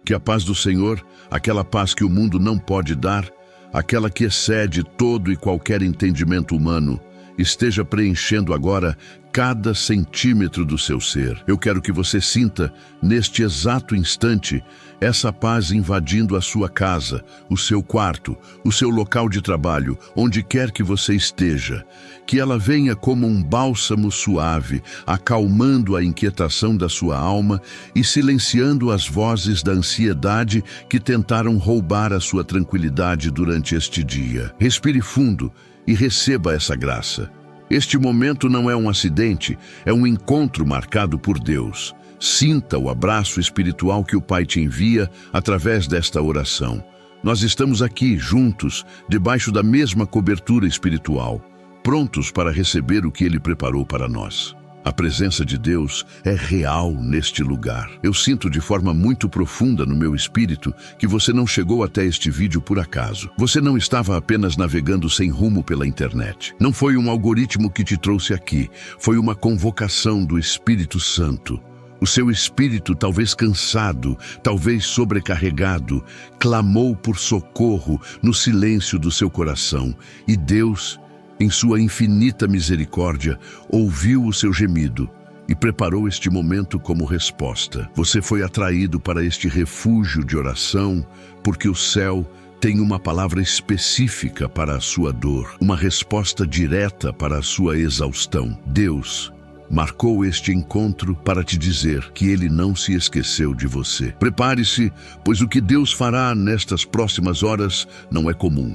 Que a paz do Senhor, aquela paz que o mundo não pode dar, aquela que excede todo e qualquer entendimento humano, esteja preenchendo agora cada centímetro do seu ser. Eu quero que você sinta, neste exato instante, essa paz invadindo a sua casa, o seu quarto, o seu local de trabalho, onde quer que você esteja. Que ela venha como um bálsamo suave, acalmando a inquietação da sua alma e silenciando as vozes da ansiedade que tentaram roubar a sua tranquilidade durante este dia. Respire fundo e receba essa graça. Este momento não é um acidente, é um encontro marcado por Deus. Sinta o abraço espiritual que o Pai te envia através desta oração. Nós estamos aqui, juntos, debaixo da mesma cobertura espiritual, prontos para receber o que Ele preparou para nós. A presença de Deus é real neste lugar. Eu sinto de forma muito profunda no meu espírito que você não chegou até este vídeo por acaso. Você não estava apenas navegando sem rumo pela internet. Não foi um algoritmo que te trouxe aqui. Foi uma convocação do Espírito Santo. O seu espírito, talvez cansado, talvez sobrecarregado, clamou por socorro no silêncio do seu coração. E Deus, em sua infinita misericórdia, ouviu o seu gemido e preparou este momento como resposta. Você foi atraído para este refúgio de oração, porque o céu tem uma palavra específica para a sua dor, uma resposta direta para a sua exaustão. Deus marcou este encontro para te dizer que Ele não se esqueceu de você. Prepare-se, pois o que Deus fará nestas próximas horas não é comum.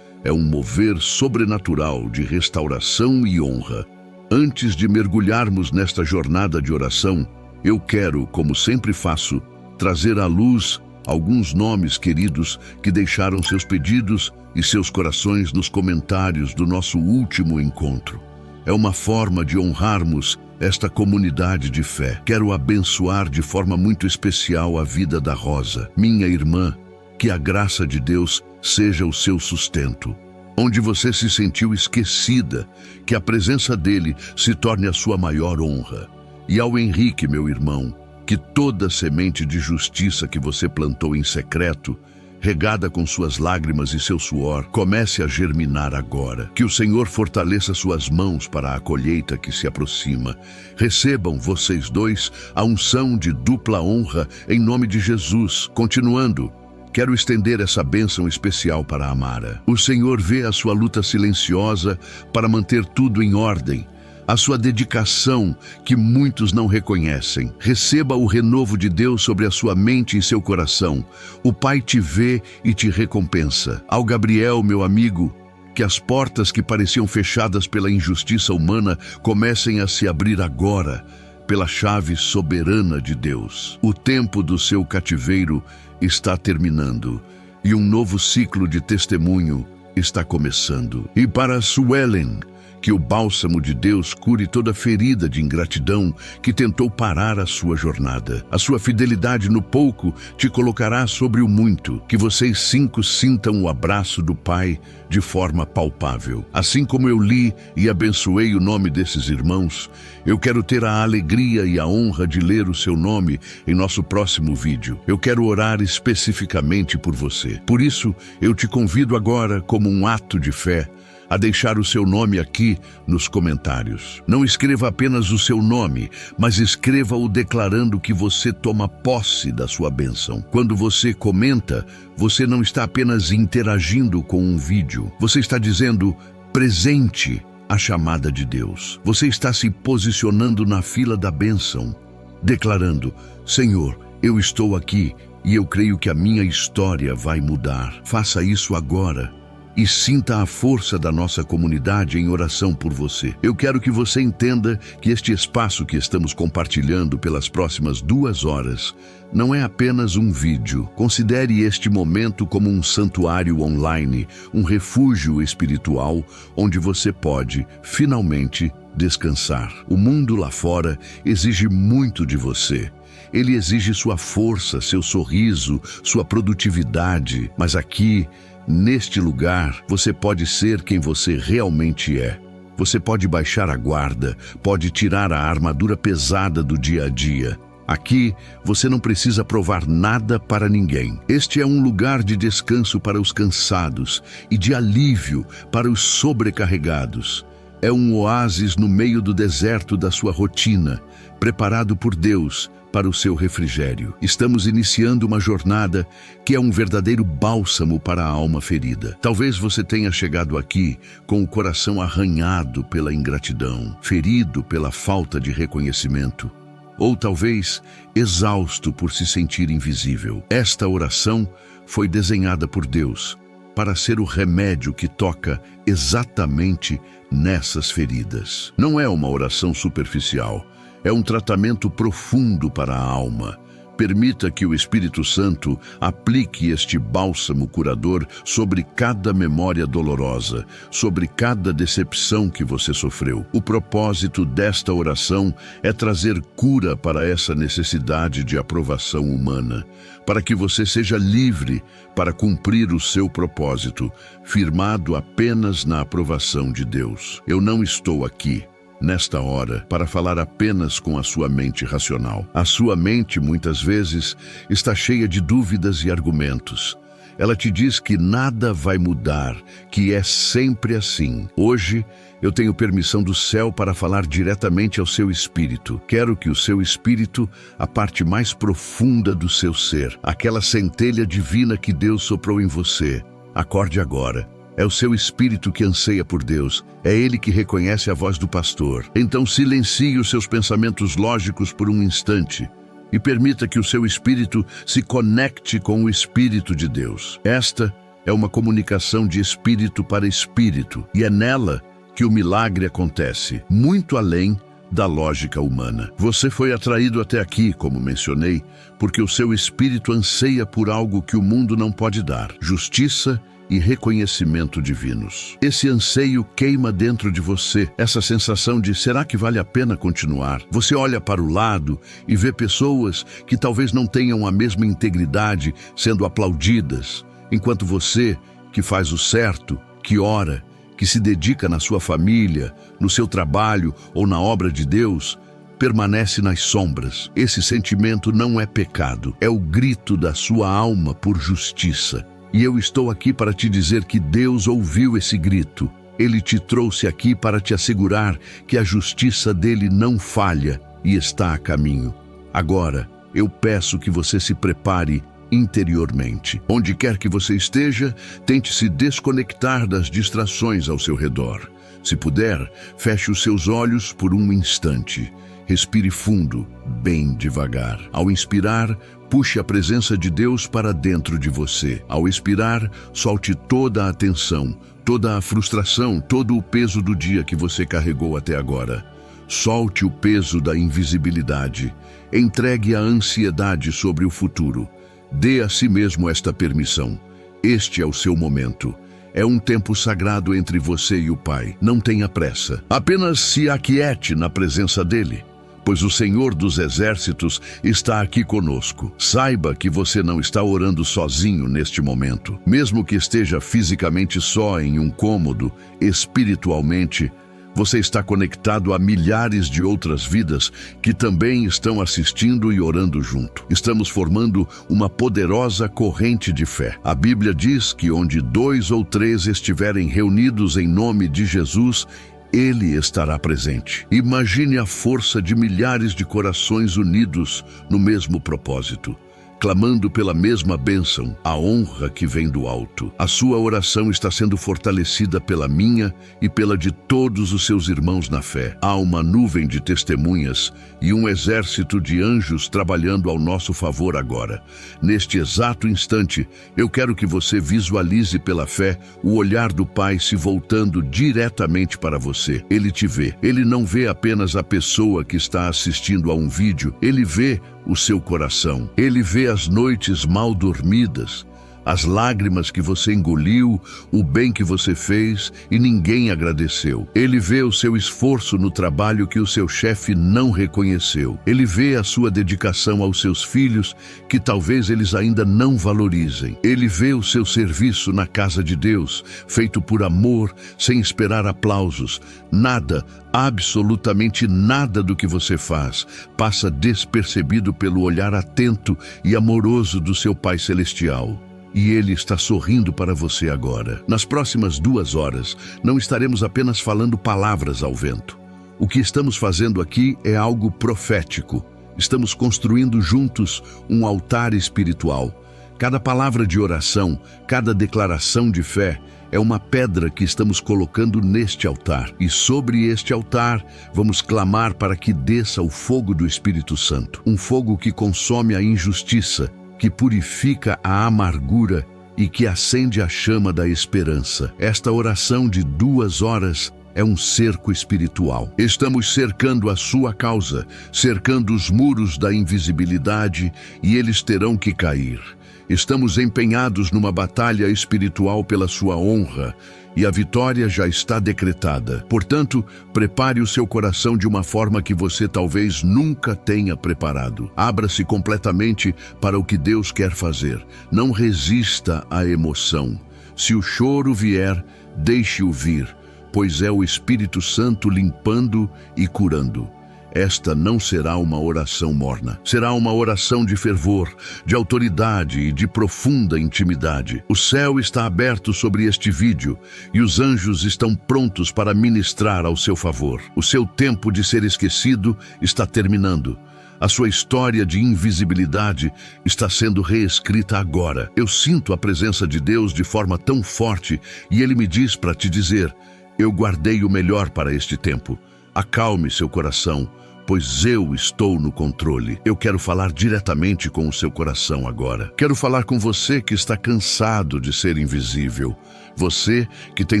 É um mover sobrenatural de restauração e honra. Antes de mergulharmos nesta jornada de oração, eu quero, como sempre faço, trazer à luz alguns nomes queridos que deixaram seus pedidos e seus corações nos comentários do nosso último encontro. É uma forma de honrarmos esta comunidade de fé. Quero abençoar de forma muito especial a vida da Rosa, minha irmã. Que a graça de Deus seja o seu sustento. Onde você se sentiu esquecida, que a presença dele se torne a sua maior honra. E ao Henrique, meu irmão, que toda semente de justiça que você plantou em secreto, regada com suas lágrimas e seu suor, comece a germinar agora. Que o Senhor fortaleça suas mãos para a colheita que se aproxima. Recebam vocês dois a unção de dupla honra em nome de Jesus. Continuando, quero estender essa bênção especial para a Amara. O Senhor vê a sua luta silenciosa para manter tudo em ordem, a sua dedicação que muitos não reconhecem. Receba o renovo de Deus sobre a sua mente e seu coração. O Pai te vê e te recompensa. Ao Gabriel, meu amigo, que as portas que pareciam fechadas pela injustiça humana comecem a se abrir agora, pela chave soberana de Deus. O tempo do seu cativeiro está terminando e um novo ciclo de testemunho está começando. E para Suelen, que o bálsamo de Deus cure toda ferida de ingratidão que tentou parar a sua jornada. A sua fidelidade no pouco te colocará sobre o muito. Que vocês cinco sintam o abraço do Pai de forma palpável. Assim como eu li e abençoei o nome desses irmãos, eu quero ter a alegria e a honra de ler o seu nome em nosso próximo vídeo. Eu quero orar especificamente por você. Por isso, eu te convido agora, como um ato de fé, a deixar o seu nome aqui nos comentários. Não escreva apenas o seu nome, mas escreva-o declarando que você toma posse da sua bênção. Quando você comenta, você não está apenas interagindo com um vídeo. Você está dizendo presente à chamada de Deus. Você está se posicionando na fila da bênção, declarando: Senhor, eu estou aqui e eu creio que a minha história vai mudar. Faça isso agora e sinta a força da nossa comunidade em oração por você. Eu quero que você entenda que este espaço que estamos compartilhando pelas próximas 2 horas não é apenas um vídeo. Considere este momento como um santuário online, um refúgio espiritual onde você pode, finalmente, descansar. O mundo lá fora exige muito de você. Ele exige sua força, seu sorriso, sua produtividade, mas aqui, neste lugar, você pode ser quem você realmente é. Você pode baixar a guarda, pode tirar a armadura pesada do dia a dia Aqui, você não precisa provar nada para ninguém. Este é um lugar de descanso para os cansados e de alívio para os sobrecarregados. É um oásis no meio do deserto da sua rotina, preparado por Deus para o seu refrigério. Estamos iniciando uma jornada que é um verdadeiro bálsamo para a alma ferida. Talvez você tenha chegado aqui com o coração arranhado pela ingratidão, ferido pela falta de reconhecimento, ou talvez exausto por se sentir invisível. Esta oração foi desenhada por Deus para ser o remédio que toca exatamente nessas feridas. Não é uma oração superficial, é um tratamento profundo para a alma. Permita que o Espírito Santo aplique este bálsamo curador sobre cada memória dolorosa, sobre cada decepção que você sofreu. O propósito desta oração é trazer cura para essa necessidade de aprovação humana, para que você seja livre para cumprir o seu propósito, firmado apenas na aprovação de Deus. Eu não estou aqui nesta hora, para falar apenas com a sua mente racional. A sua mente, muitas vezes, está cheia de dúvidas e argumentos. Ela te diz que nada vai mudar, que é sempre assim. Hoje, eu tenho permissão do céu para falar diretamente ao seu espírito. Quero que o seu espírito, a parte mais profunda do seu ser, aquela centelha divina que Deus soprou em você, acorde agora. É o seu espírito que anseia por Deus. É ele que reconhece a voz do pastor. Então silencie os seus pensamentos lógicos por um instante e permita que o seu espírito se conecte com o Espírito de Deus. Esta é uma comunicação de espírito para espírito e é nela que o milagre acontece, muito além da lógica humana. Você foi atraído até aqui, como mencionei, porque o seu espírito anseia por algo que o mundo não pode dar: justiça e reconhecimento divinos. Esse anseio queima dentro de você, essa sensação de será que vale a pena continuar? Você olha para o lado e vê pessoas que talvez não tenham a mesma integridade sendo aplaudidas, enquanto você, que faz o certo, que ora, que se dedica na sua família, no seu trabalho ou na obra de Deus, permanece nas sombras. Esse sentimento não é pecado, é o grito da sua alma por justiça. E eu estou aqui para te dizer que Deus ouviu esse grito. Ele te trouxe aqui para te assegurar que a justiça dele não falha e está a caminho. Agora, eu peço que você se prepare interiormente. Onde quer que você esteja, tente se desconectar das distrações ao seu redor. Se puder, feche os seus olhos por um instante. Respire fundo, bem devagar. Ao inspirar, puxe a presença de Deus para dentro de você. Ao expirar, solte toda a tensão, toda a frustração, todo o peso do dia que você carregou até agora. Solte o peso da invisibilidade. Entregue a ansiedade sobre o futuro. Dê a si mesmo esta permissão. Este é o seu momento. É um tempo sagrado entre você e o Pai. Não tenha pressa. Apenas se aquiete na presença dele, pois o Senhor dos Exércitos está aqui conosco. Saiba que você não está orando sozinho neste momento. Mesmo que esteja fisicamente só em um cômodo, espiritualmente, você está conectado a milhares de outras vidas que também estão assistindo e orando junto. Estamos formando uma poderosa corrente de fé. A Bíblia diz que onde 2 ou 3 estiverem reunidos em nome de Jesus, Ele estará presente. Imagine a força de milhares de corações unidos no mesmo propósito, clamando pela mesma bênção, a honra que vem do alto. A sua oração está sendo fortalecida pela minha e pela de todos os seus irmãos na fé. Há uma nuvem de testemunhas e um exército de anjos trabalhando ao nosso favor agora. Neste exato instante, eu quero que você visualize pela fé o olhar do Pai se voltando diretamente para você. Ele te vê. Ele não vê apenas a pessoa que está assistindo a um vídeo. Ele vê o seu coração. Ele vê as noites mal dormidas, as lágrimas que você engoliu, o bem que você fez e ninguém agradeceu. Ele vê o seu esforço no trabalho que o seu chefe não reconheceu. Ele vê a sua dedicação aos seus filhos, que talvez eles ainda não valorizem. Ele vê o seu serviço na casa de Deus, feito por amor, sem esperar aplausos. Nada, absolutamente nada do que você faz passa despercebido pelo olhar atento e amoroso do seu Pai Celestial. E Ele está sorrindo para você agora. Nas próximas 2 horas, não estaremos apenas falando palavras ao vento. O que estamos fazendo aqui é algo profético. Estamos construindo juntos um altar espiritual. Cada palavra de oração, cada declaração de fé é uma pedra que estamos colocando neste altar. E sobre este altar, vamos clamar para que desça o fogo do Espírito Santo. Um fogo que consome a injustiça, que purifica a amargura e que acende a chama da esperança. Esta oração de 2 horas é um cerco espiritual. Estamos cercando a sua causa, cercando os muros da invisibilidade, e eles terão que cair. Estamos empenhados numa batalha espiritual pela sua honra, e a vitória já está decretada. Portanto, prepare o seu coração de uma forma que você talvez nunca tenha preparado. Abra-se completamente para o que Deus quer fazer. Não resista à emoção. Se o choro vier, deixe-o vir, pois é o Espírito Santo limpando e curando. Esta não será uma oração morna. Será uma oração de fervor, de autoridade e de profunda intimidade. O céu está aberto sobre este vídeo e os anjos estão prontos para ministrar ao seu favor. O seu tempo de ser esquecido está terminando. A sua história de invisibilidade está sendo reescrita agora. Eu sinto a presença de Deus de forma tão forte e Ele me diz para te dizer: eu guardei o melhor para este tempo. Acalme seu coração, pois eu estou no controle. Eu quero falar diretamente com o seu coração agora. Quero falar com você que está cansado de ser invisível. Você que tem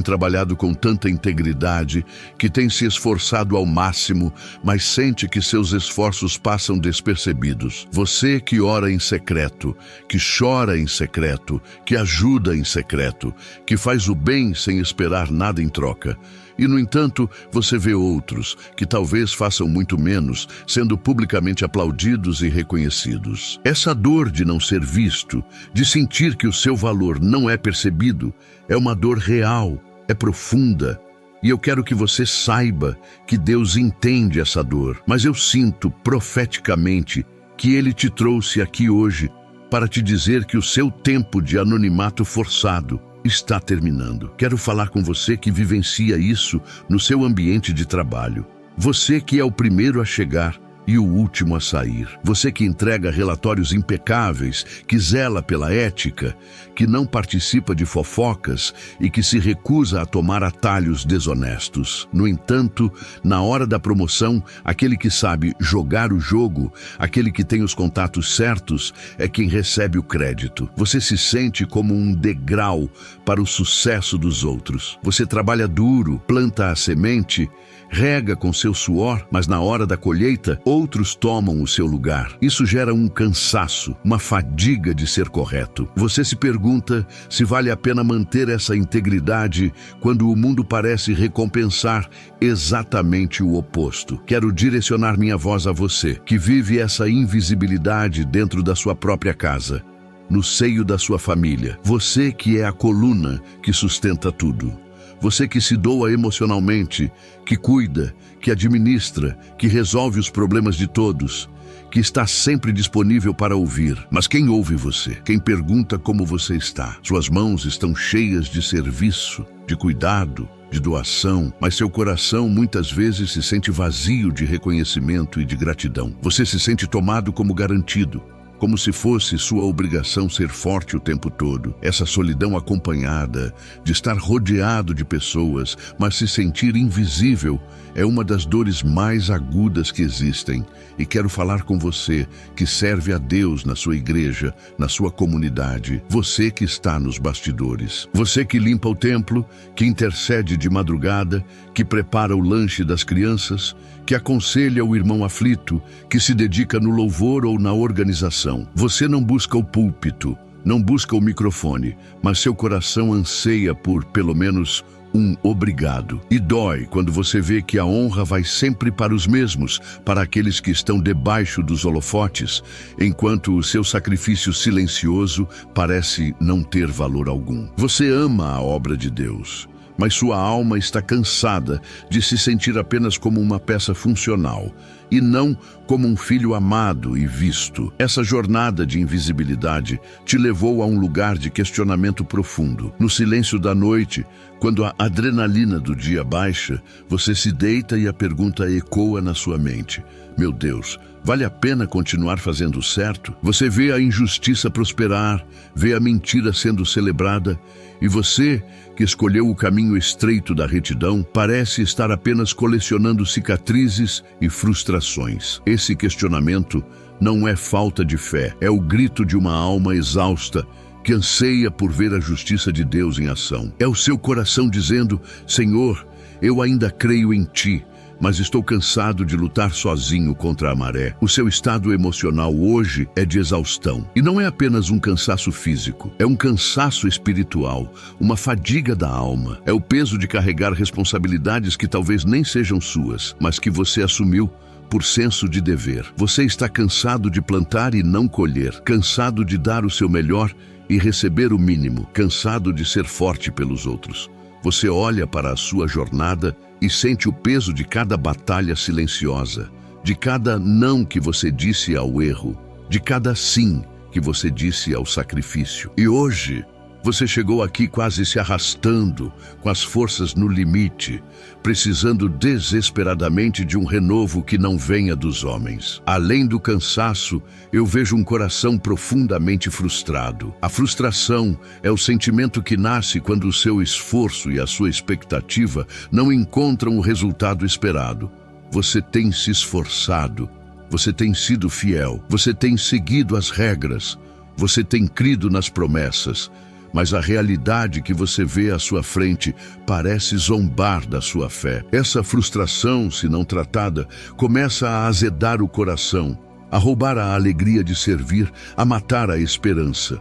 trabalhado com tanta integridade, que tem se esforçado ao máximo, mas sente que seus esforços passam despercebidos. Você que ora em secreto, que chora em secreto, que ajuda em secreto, que faz o bem sem esperar nada em troca. E, no entanto, você vê outros, que talvez façam muito menos, sendo publicamente aplaudidos e reconhecidos. Essa dor de não ser visto, de sentir que o seu valor não é percebido, é uma dor real, é profunda. E eu quero que você saiba que Deus entende essa dor. Mas eu sinto profeticamente que Ele te trouxe aqui hoje para te dizer que o seu tempo de anonimato forçado está terminando. Quero falar com você que vivencia isso no seu ambiente de trabalho. Você que é o primeiro a chegar e o último a sair. Você que entrega relatórios impecáveis, que zela pela ética, que não participa de fofocas e que se recusa a tomar atalhos desonestos. No entanto, na hora da promoção, aquele que sabe jogar o jogo, aquele que tem os contatos certos, é quem recebe o crédito. Você se sente como um degrau para o sucesso dos outros. Você trabalha duro, planta a semente, rega com seu suor, mas na hora da colheita, outros tomam o seu lugar. Isso gera um cansaço, uma fadiga de ser correto. Você se pergunta se vale a pena manter essa integridade quando o mundo parece recompensar exatamente o oposto. Quero direcionar minha voz a você, que vive essa invisibilidade dentro da sua própria casa, no seio da sua família. Você que é a coluna que sustenta tudo. Você que se doa emocionalmente, que cuida, que administra, que resolve os problemas de todos, que está sempre disponível para ouvir. Mas quem ouve você? Quem pergunta como você está? Suas mãos estão cheias de serviço, de cuidado, de doação, mas seu coração muitas vezes se sente vazio de reconhecimento e de gratidão. Você se sente tomado como garantido, como se fosse sua obrigação ser forte o tempo todo. Essa solidão acompanhada, de estar rodeado de pessoas, mas se sentir invisível, é uma das dores mais agudas que existem. E quero falar com você que serve a Deus na sua igreja, na sua comunidade. Você que está nos bastidores. Você que limpa o templo, que intercede de madrugada, que prepara o lanche das crianças, que aconselha o irmão aflito, que se dedica no louvor ou na organização. Você não busca o púlpito, não busca o microfone, mas seu coração anseia por, pelo menos, um obrigado. E dói quando você vê que a honra vai sempre para os mesmos, para aqueles que estão debaixo dos holofotes, enquanto o seu sacrifício silencioso parece não ter valor algum. Você ama a obra de Deus, mas sua alma está cansada de se sentir apenas como uma peça funcional, e não como um filho amado e visto. Essa jornada de invisibilidade te levou a um lugar de questionamento profundo. No silêncio da noite, quando a adrenalina do dia baixa, você se deita e a pergunta ecoa na sua mente: meu Deus, vale a pena continuar fazendo certo? Você vê a injustiça prosperar, vê a mentira sendo celebrada, e você, que escolheu o caminho estreito da retidão, parece estar apenas colecionando cicatrizes e frustrações. Esse questionamento não é falta de fé, é o grito de uma alma exausta que anseia por ver a justiça de Deus em ação. É o seu coração dizendo: Senhor, eu ainda creio em Ti, mas estou cansado de lutar sozinho contra a maré. O seu estado emocional hoje é de exaustão. E não é apenas um cansaço físico, é um cansaço espiritual, uma fadiga da alma. É o peso de carregar responsabilidades que talvez nem sejam suas, mas que você assumiu por senso de dever. Você está cansado de plantar e não colher, cansado de dar o seu melhor e receber o mínimo, cansado de ser forte pelos outros. Você olha para a sua jornada e sente o peso de cada batalha silenciosa, de cada não que você disse ao erro, de cada sim que você disse ao sacrifício. E hoje, você chegou aqui quase se arrastando, com as forças no limite, precisando desesperadamente de um renovo que não venha dos homens. Além do cansaço, eu vejo um coração profundamente frustrado. A frustração é o sentimento que nasce quando o seu esforço e a sua expectativa não encontram o resultado esperado. Você tem se esforçado, você tem sido fiel, você tem seguido as regras, você tem crido nas promessas, mas a realidade que você vê à sua frente parece zombar da sua fé. Essa frustração, se não tratada, começa a azedar o coração, a roubar a alegria de servir, a matar a esperança.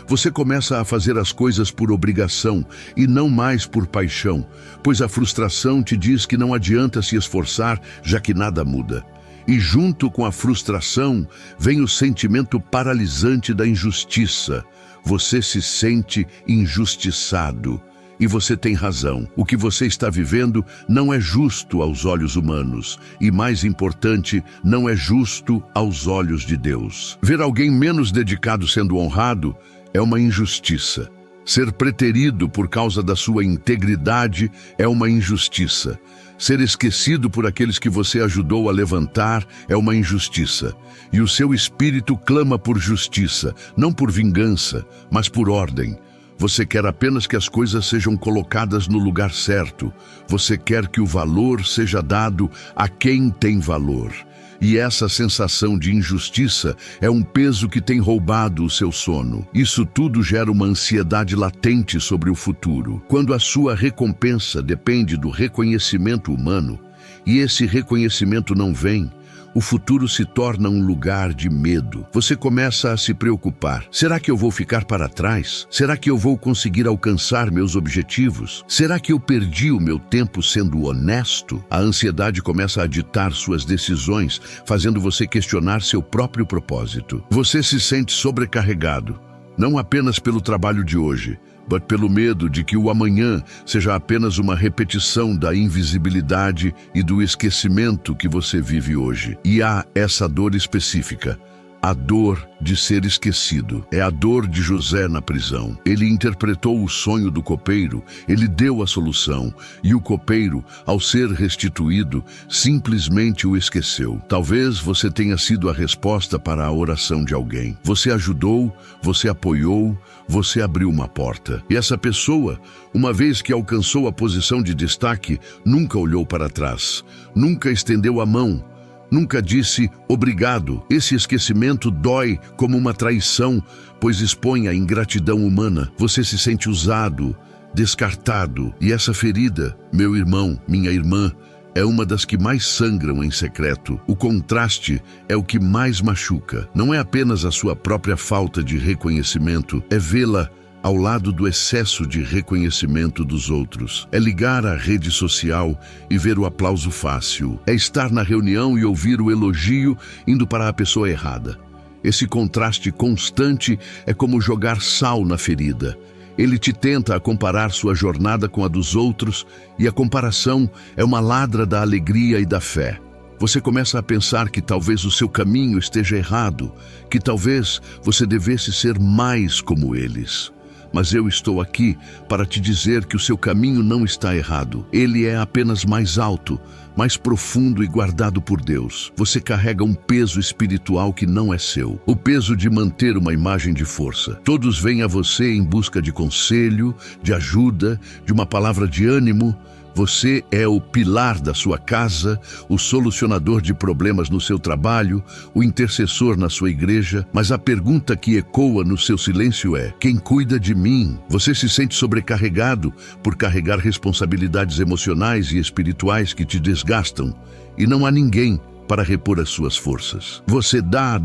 Você começa a fazer as coisas por obrigação e não mais por paixão, pois a frustração te diz que não adianta se esforçar, já que nada muda. E junto com a frustração vem o sentimento paralisante da injustiça. Você se sente injustiçado. E você tem razão. O que você está vivendo não é justo aos olhos humanos. E mais importante, não é justo aos olhos de Deus. Ver alguém menos dedicado sendo honrado é uma injustiça. Ser preterido por causa da sua integridade é uma injustiça. Ser esquecido por aqueles que você ajudou a levantar é uma injustiça. E o seu espírito clama por justiça, não por vingança, mas por ordem. Você quer apenas que as coisas sejam colocadas no lugar certo. Você quer que o valor seja dado a quem tem valor. E essa sensação de injustiça é um peso que tem roubado o seu sono. Isso tudo gera uma ansiedade latente sobre o futuro. Quando a sua recompensa depende do reconhecimento humano, e esse reconhecimento não vem, o futuro se torna um lugar de medo. Você começa a se preocupar. Será que eu vou ficar para trás? Será que eu vou conseguir alcançar meus objetivos? Será que eu perdi o meu tempo sendo honesto? A ansiedade começa a ditar suas decisões, fazendo você questionar seu próprio propósito. Você se sente sobrecarregado, não apenas pelo trabalho de hoje, mas pelo medo de que o amanhã seja apenas uma repetição da invisibilidade e do esquecimento que você vive hoje. E há essa dor específica, a dor de ser esquecido. É a dor de José na prisão. Ele interpretou o sonho do copeiro, ele deu a solução, e o copeiro, ao ser restituído, simplesmente o esqueceu. Talvez você tenha sido a resposta para a oração de alguém. Você ajudou, você apoiou, você abriu uma porta. E essa pessoa, uma vez que alcançou a posição de destaque, nunca olhou para trás, nunca estendeu a mão, nunca disse obrigado. Esse esquecimento dói como uma traição, pois expõe a ingratidão humana. Você se sente usado, descartado. E essa ferida, meu irmão, minha irmã, é uma das que mais sangram em secreto. O contraste é o que mais machuca. Não é apenas a sua própria falta de reconhecimento, é vê-la ao lado do excesso de reconhecimento dos outros. É ligar a rede social e ver o aplauso fácil. É estar na reunião e ouvir o elogio indo para a pessoa errada. Esse contraste constante é como jogar sal na ferida. Ele te tenta a comparar sua jornada com a dos outros, e a comparação é uma ladra da alegria e da fé. Você começa a pensar que talvez o seu caminho esteja errado, que talvez você devesse ser mais como eles. Mas eu estou aqui para te dizer que o seu caminho não está errado. Ele é apenas mais alto, mais profundo e guardado por Deus. Você carrega um peso espiritual que não é seu. O peso de manter uma imagem de força. Todos vêm a você em busca de conselho, de ajuda, de uma palavra de ânimo. Você é o pilar da sua casa, o solucionador de problemas no seu trabalho, o intercessor na sua igreja, mas a pergunta que ecoa no seu silêncio é: quem cuida de mim? Você se sente sobrecarregado por carregar responsabilidades emocionais e espirituais que te desgastam, e não há ninguém para repor as suas forças. Você dá,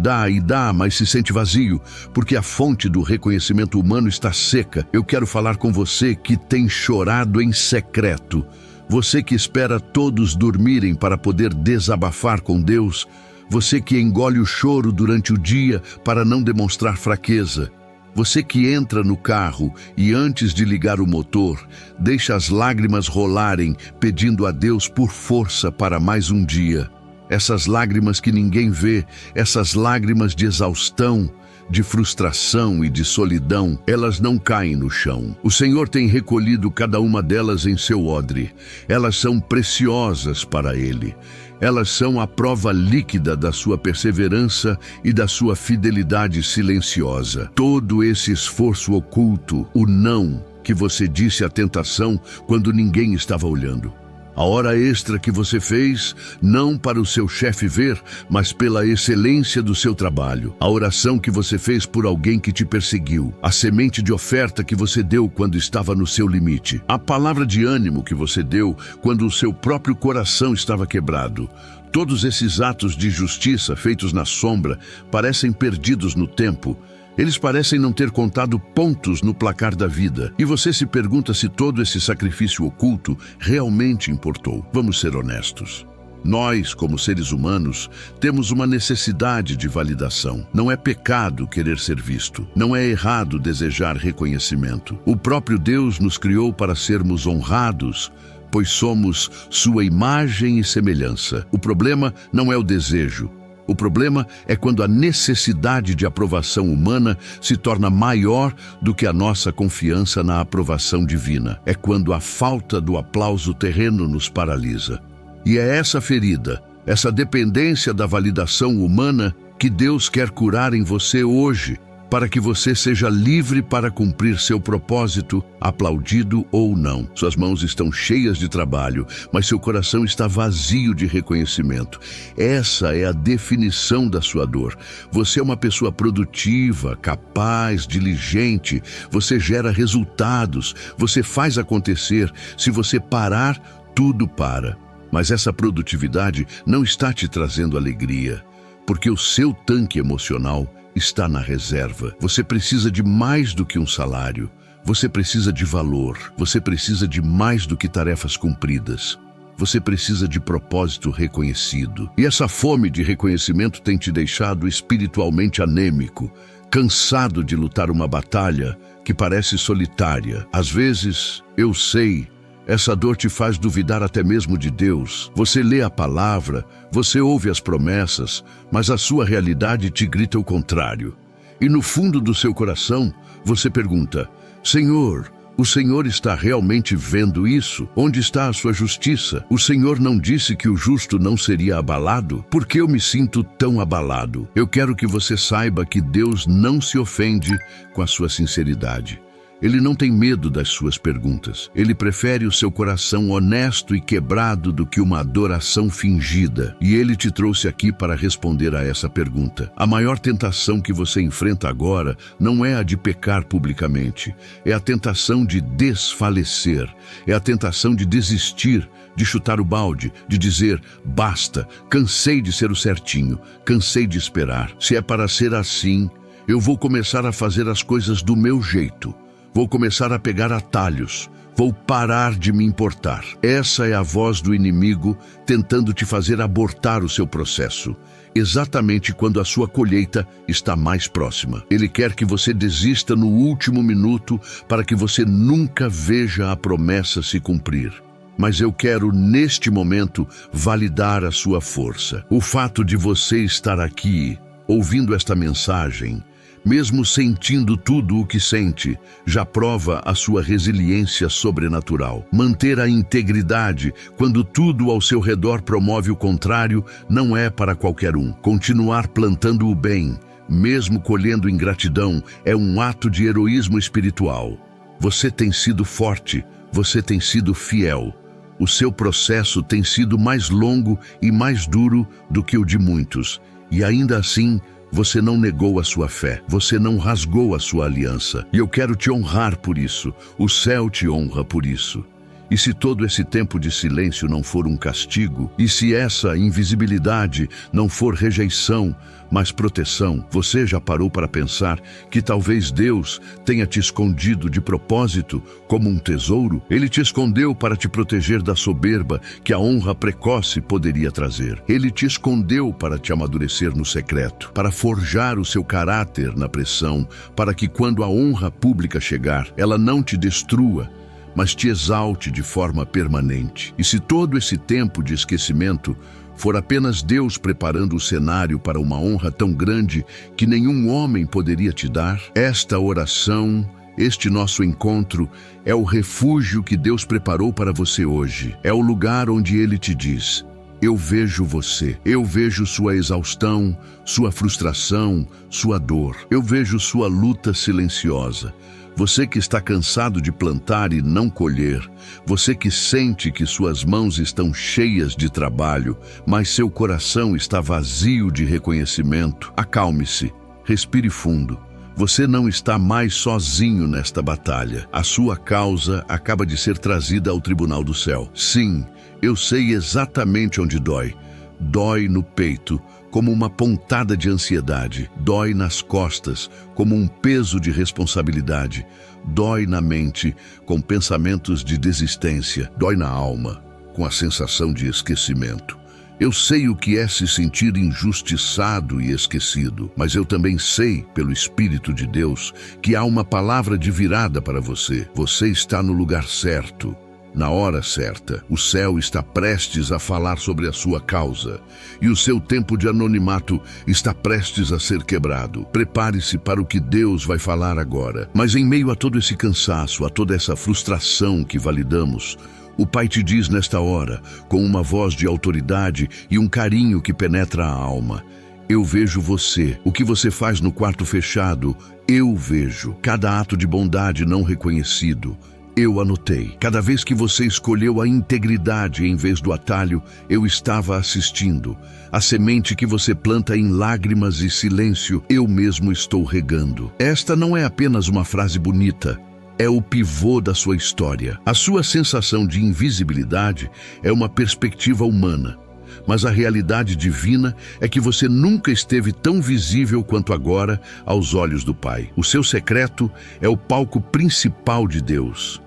mas se sente vazio, porque a fonte do reconhecimento humano está seca. Eu quero falar com você que tem chorado em secreto. Você que espera todos dormirem para poder desabafar com Deus. Você que engole o choro durante o dia para não demonstrar fraqueza. Você que entra no carro e antes de ligar o motor, deixa as lágrimas rolarem, pedindo a Deus por força para mais um dia. Essas lágrimas que ninguém vê, essas lágrimas de exaustão, de frustração e de solidão, elas não caem no chão. O Senhor tem recolhido cada uma delas em seu odre. Elas são preciosas para Ele. Elas são a prova líquida da sua perseverança e da sua fidelidade silenciosa. Todo esse esforço oculto, o não que você disse à tentação quando ninguém estava olhando. A hora extra que você fez, não para o seu chefe ver, mas pela excelência do seu trabalho. A oração que você fez por alguém que te perseguiu. A semente de oferta que você deu quando estava no seu limite. A palavra de ânimo que você deu quando o seu próprio coração estava quebrado. Todos esses atos de justiça feitos na sombra parecem perdidos no tempo. Eles parecem não ter contado pontos no placar da vida. E você se pergunta se todo esse sacrifício oculto realmente importou. Vamos ser honestos. Nós, como seres humanos, temos uma necessidade de validação. Não é pecado querer ser visto. Não é errado desejar reconhecimento. O próprio Deus nos criou para sermos honrados, pois somos sua imagem e semelhança. O problema não é o desejo. O problema é quando a necessidade de aprovação humana se torna maior do que a nossa confiança na aprovação divina. É quando a falta do aplauso terreno nos paralisa. E é essa ferida, essa dependência da validação humana que Deus quer curar em você hoje, para que você seja livre para cumprir seu propósito, aplaudido ou não. Suas mãos estão cheias de trabalho, mas seu coração está vazio de reconhecimento. Essa é a definição da sua dor. Você é uma pessoa produtiva, capaz, diligente, você gera resultados, você faz acontecer. Se você parar, tudo para. Mas essa produtividade não está te trazendo alegria, porque o seu tanque emocional está na reserva. Você precisa de mais do que um salário. Você precisa de valor. Você precisa de mais do que tarefas cumpridas. Você precisa de propósito reconhecido. E essa fome de reconhecimento tem te deixado espiritualmente anêmico, cansado de lutar uma batalha que parece solitária. Às vezes, eu sei, essa dor te faz duvidar até mesmo de Deus. Você lê a palavra, você ouve as promessas, mas a sua realidade te grita o contrário. E no fundo do seu coração, você pergunta: Senhor, o Senhor está realmente vendo isso? Onde está a sua justiça? O Senhor não disse que o justo não seria abalado? Por que eu me sinto tão abalado? Eu quero que você saiba que Deus não se ofende com a sua sinceridade. Ele não tem medo das suas perguntas. Ele prefere o seu coração honesto e quebrado do que uma adoração fingida. E ele te trouxe aqui para responder a essa pergunta. A maior tentação que você enfrenta agora não é a de pecar publicamente. É a tentação de desfalecer. É a tentação de desistir, de chutar o balde, de dizer, basta, cansei de ser o certinho, cansei de esperar. Se é para ser assim, eu vou começar a fazer as coisas do meu jeito. Vou começar a pegar atalhos. Vou parar de me importar. Essa é a voz do inimigo tentando te fazer abortar o seu processo, exatamente quando a sua colheita está mais próxima. Ele quer que você desista no último minuto para que você nunca veja a promessa se cumprir. Mas eu quero, neste momento, validar a sua força. O fato de você estar aqui, ouvindo esta mensagem, mesmo sentindo tudo o que sente, já prova a sua resiliência sobrenatural. Manter a integridade quando tudo ao seu redor promove o contrário não é para qualquer um. Continuar plantando o bem, mesmo colhendo ingratidão, é um ato de heroísmo espiritual. Você tem sido forte, você tem sido fiel. O seu processo tem sido mais longo e mais duro do que o de muitos, e ainda assim, você não negou a sua fé, você não rasgou a sua aliança. E eu quero te honrar por isso, o céu te honra por isso. E se todo esse tempo de silêncio não for um castigo, e se essa invisibilidade não for rejeição, mas proteção, você já parou para pensar que talvez Deus tenha te escondido de propósito como um tesouro? Ele te escondeu para te proteger da soberba que a honra precoce poderia trazer. Ele te escondeu para te amadurecer no secreto, para forjar o seu caráter na pressão, para que quando a honra pública chegar, ela não te destrua, mas te exalte de forma permanente. E se todo esse tempo de esquecimento for apenas Deus preparando o cenário para uma honra tão grande que nenhum homem poderia te dar, esta oração, este nosso encontro, é o refúgio que Deus preparou para você hoje. É o lugar onde Ele te diz: eu vejo você, eu vejo sua exaustão, sua frustração, sua dor. Eu vejo sua luta silenciosa. Você que está cansado de plantar e não colher, você que sente que suas mãos estão cheias de trabalho, mas seu coração está vazio de reconhecimento, acalme-se, respire fundo. Você não está mais sozinho nesta batalha. A sua causa acaba de ser trazida ao tribunal do céu. Sim, eu sei exatamente onde dói. Dói no peito, como uma pontada de ansiedade. Dói nas costas, como um peso de responsabilidade. Dói na mente, com pensamentos de desistência. Dói na alma, com a sensação de esquecimento. Eu sei o que é se sentir injustiçado e esquecido, mas eu também sei, pelo Espírito de Deus, que há uma palavra de virada para você. Você está no lugar certo. Na hora certa, o céu está prestes a falar sobre a sua causa, e o seu tempo de anonimato está prestes a ser quebrado. Prepare-se para o que Deus vai falar agora. Mas em meio a todo esse cansaço, a toda essa frustração que validamos, o Pai te diz nesta hora, com uma voz de autoridade e um carinho que penetra a alma: eu vejo você. O que você faz no quarto fechado, eu vejo. Cada ato de bondade não reconhecido, eu anotei. Cada vez que você escolheu a integridade em vez do atalho, eu estava assistindo. A semente que você planta em lágrimas e silêncio, eu mesmo estou regando. Esta não é apenas uma frase bonita, é o pivô da sua história. A sua sensação de invisibilidade é uma perspectiva humana, mas a realidade divina é que você nunca esteve tão visível quanto agora aos olhos do Pai. O seu secreto é o palco principal de Deus.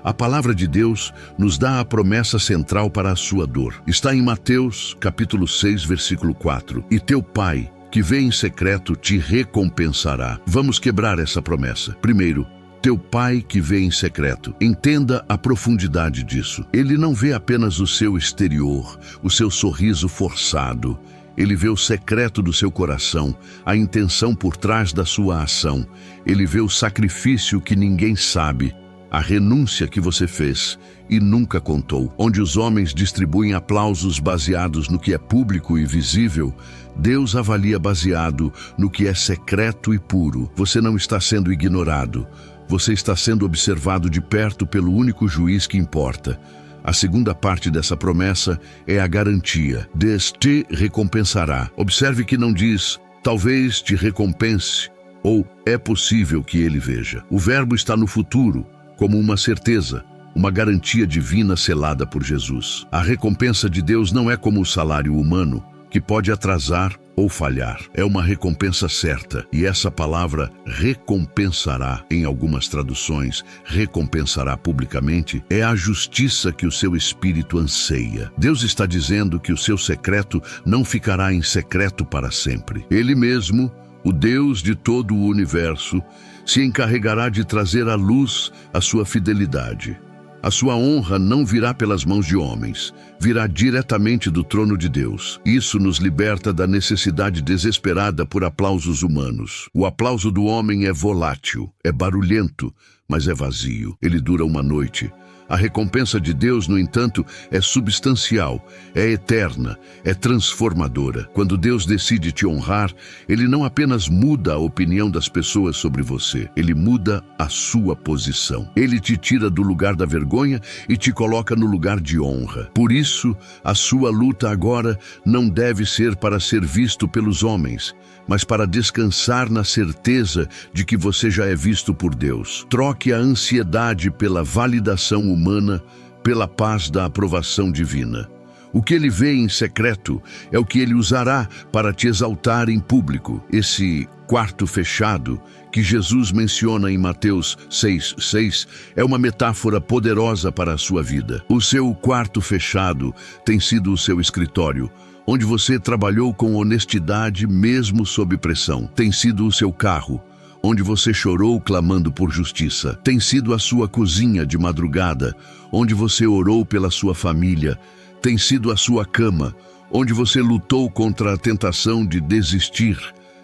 A palavra de Deus nos dá a promessa central para a sua dor. Está em Mateus, capítulo 6, versículo 4. E teu Pai, que vê em secreto, te recompensará. Vamos quebrar essa promessa. Primeiro, teu Pai que vê em secreto. Entenda a profundidade disso. Ele não vê apenas o seu exterior, o seu sorriso forçado. Ele vê o secreto do seu coração, a intenção por trás da sua ação. Ele vê o sacrifício que ninguém sabe, a renúncia que você fez e nunca contou. Onde os homens distribuem aplausos baseados no que é público e visível, Deus avalia baseado no que é secreto e puro. Você não está sendo ignorado, Você está sendo observado de perto pelo único juiz que importa. A segunda parte dessa promessa é a garantia. Deus te recompensará. Observe que não diz, talvez te recompense, ou é possível que ele veja. O verbo está no futuro, como uma certeza, uma garantia divina selada por Jesus. A recompensa de Deus não é como o salário humano, que pode atrasar ou falhar. É uma recompensa certa, e essa palavra recompensará, em algumas traduções, recompensará publicamente, é a justiça que o seu espírito anseia. Deus está dizendo que o seu secreto não ficará em secreto para sempre. Ele mesmo, o Deus de todo o universo, se encarregará de trazer à luz a sua fidelidade. A sua honra não virá pelas mãos de homens, virá diretamente do trono de Deus. Isso nos liberta da necessidade desesperada por aplausos humanos. O aplauso do homem é volátil, é barulhento, mas é vazio. Ele dura uma noite. A recompensa de Deus, no entanto, é substancial, é eterna, é transformadora. Quando Deus decide te honrar, Ele não apenas muda a opinião das pessoas sobre você, Ele muda a sua posição. Ele te tira do lugar da vergonha e te coloca no lugar de honra. Por isso, a sua luta agora não deve ser para ser visto pelos homens, mas para descansar na certeza de que você já é visto por Deus. Troque a ansiedade pela validação humana, pela paz da aprovação divina. O que ele vê em secreto é o que ele usará para te exaltar em público. Esse quarto fechado, que Jesus menciona em Mateus 6:6, é uma metáfora poderosa para a sua vida. O seu quarto fechado tem sido o seu escritório, onde você trabalhou com honestidade mesmo sob pressão. Tem sido o seu carro, onde você chorou clamando por justiça. Tem sido a sua cozinha de madrugada, onde você orou pela sua família. Tem sido a sua cama, onde você lutou contra a tentação de desistir.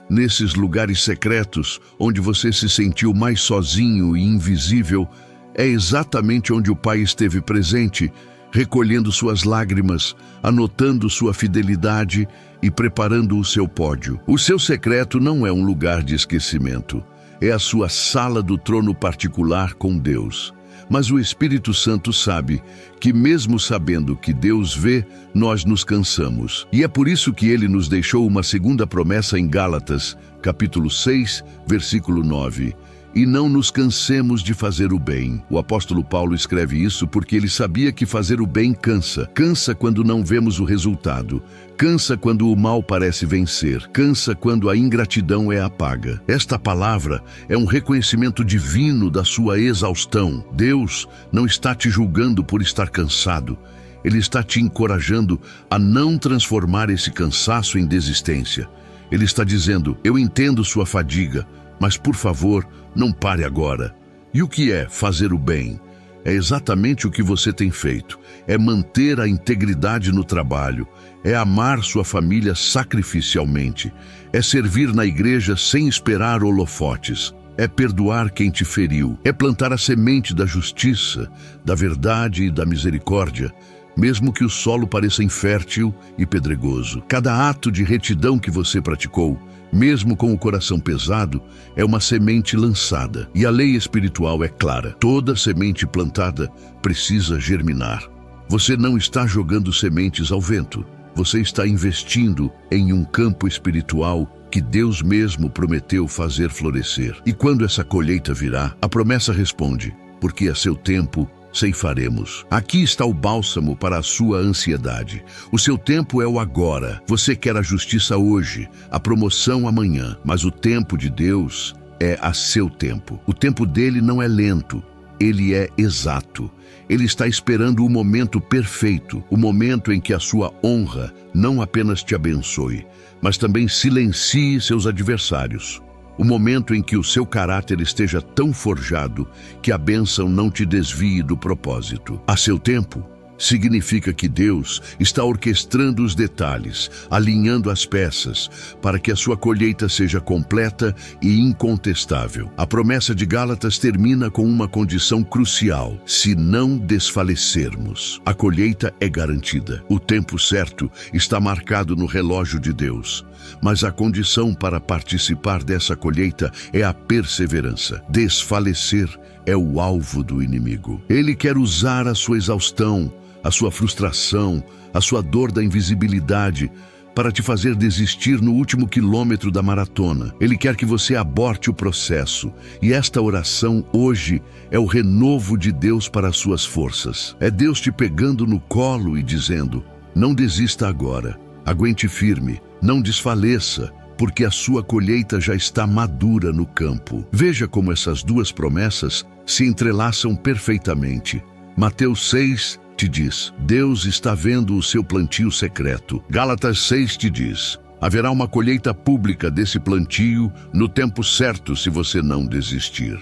Nesses lugares secretos, onde você se sentiu mais sozinho e invisível, é exatamente onde o Pai esteve presente, recolhendo suas lágrimas, anotando sua fidelidade e preparando o seu pódio. O seu secreto não é um lugar de esquecimento, é a sua sala do trono particular com Deus. Mas o Espírito Santo sabe que, mesmo sabendo que Deus vê, nós nos cansamos. E é por isso que ele nos deixou uma segunda promessa em Gálatas, capítulo 6, versículo 9. E não nos cansemos de fazer o bem. O apóstolo Paulo escreve isso porque ele sabia que fazer o bem cansa. Cansa quando não vemos o resultado. Cansa quando o mal parece vencer. Cansa quando a ingratidão é a paga. Esta palavra é um reconhecimento divino da sua exaustão. Deus não está te julgando por estar cansado. Ele está te encorajando a não transformar esse cansaço em desistência. Ele está dizendo, eu entendo sua fadiga, mas, por favor, não pare agora. E o que é fazer o bem? É exatamente o que você tem feito. É manter a integridade no trabalho. É amar sua família sacrificialmente. É servir na igreja sem esperar holofotes. É perdoar quem te feriu. É plantar a semente da justiça, da verdade e da misericórdia, mesmo que o solo pareça infértil e pedregoso. Cada ato de retidão que você praticou, mesmo com o coração pesado, é uma semente lançada. E a lei espiritual é clara. Toda semente plantada precisa germinar. Você não está jogando sementes ao vento. Você está investindo em um campo espiritual que Deus mesmo prometeu fazer florescer. E quando essa colheita virá, a promessa responde, porque a seu tempo ceifaremos. Aqui está o bálsamo para a sua ansiedade. O seu tempo é o agora. Você quer a justiça hoje, a promoção amanhã, mas o tempo de Deus é a seu tempo. O tempo dele não é lento, ele é exato. Ele está esperando o momento perfeito, o momento em que a sua honra não apenas te abençoe, mas também silencie seus adversários. O momento em que o seu caráter esteja tão forjado que a bênção não te desvie do propósito. A seu tempo, significa que Deus está orquestrando os detalhes, alinhando as peças, para que a sua colheita seja completa e incontestável. A promessa de Gálatas termina com uma condição crucial: se não desfalecermos. A colheita é garantida. O tempo certo está marcado no relógio de Deus. Mas a condição para participar dessa colheita é a perseverança. Desfalecer é o alvo do inimigo. Ele quer usar a sua exaustão, a sua frustração, a sua dor da invisibilidade para te fazer desistir no último quilômetro da maratona. Ele quer que você aborte o processo. E esta oração hoje é o renovo de Deus para as suas forças. É Deus te pegando no colo e dizendo: não desista agora, aguente firme, não desfaleça, porque a sua colheita já está madura no campo. Veja como essas duas promessas se entrelaçam perfeitamente. Mateus 6 te diz: Deus está vendo o seu plantio secreto. Gálatas 6 te diz: haverá uma colheita pública desse plantio no tempo certo se você não desistir.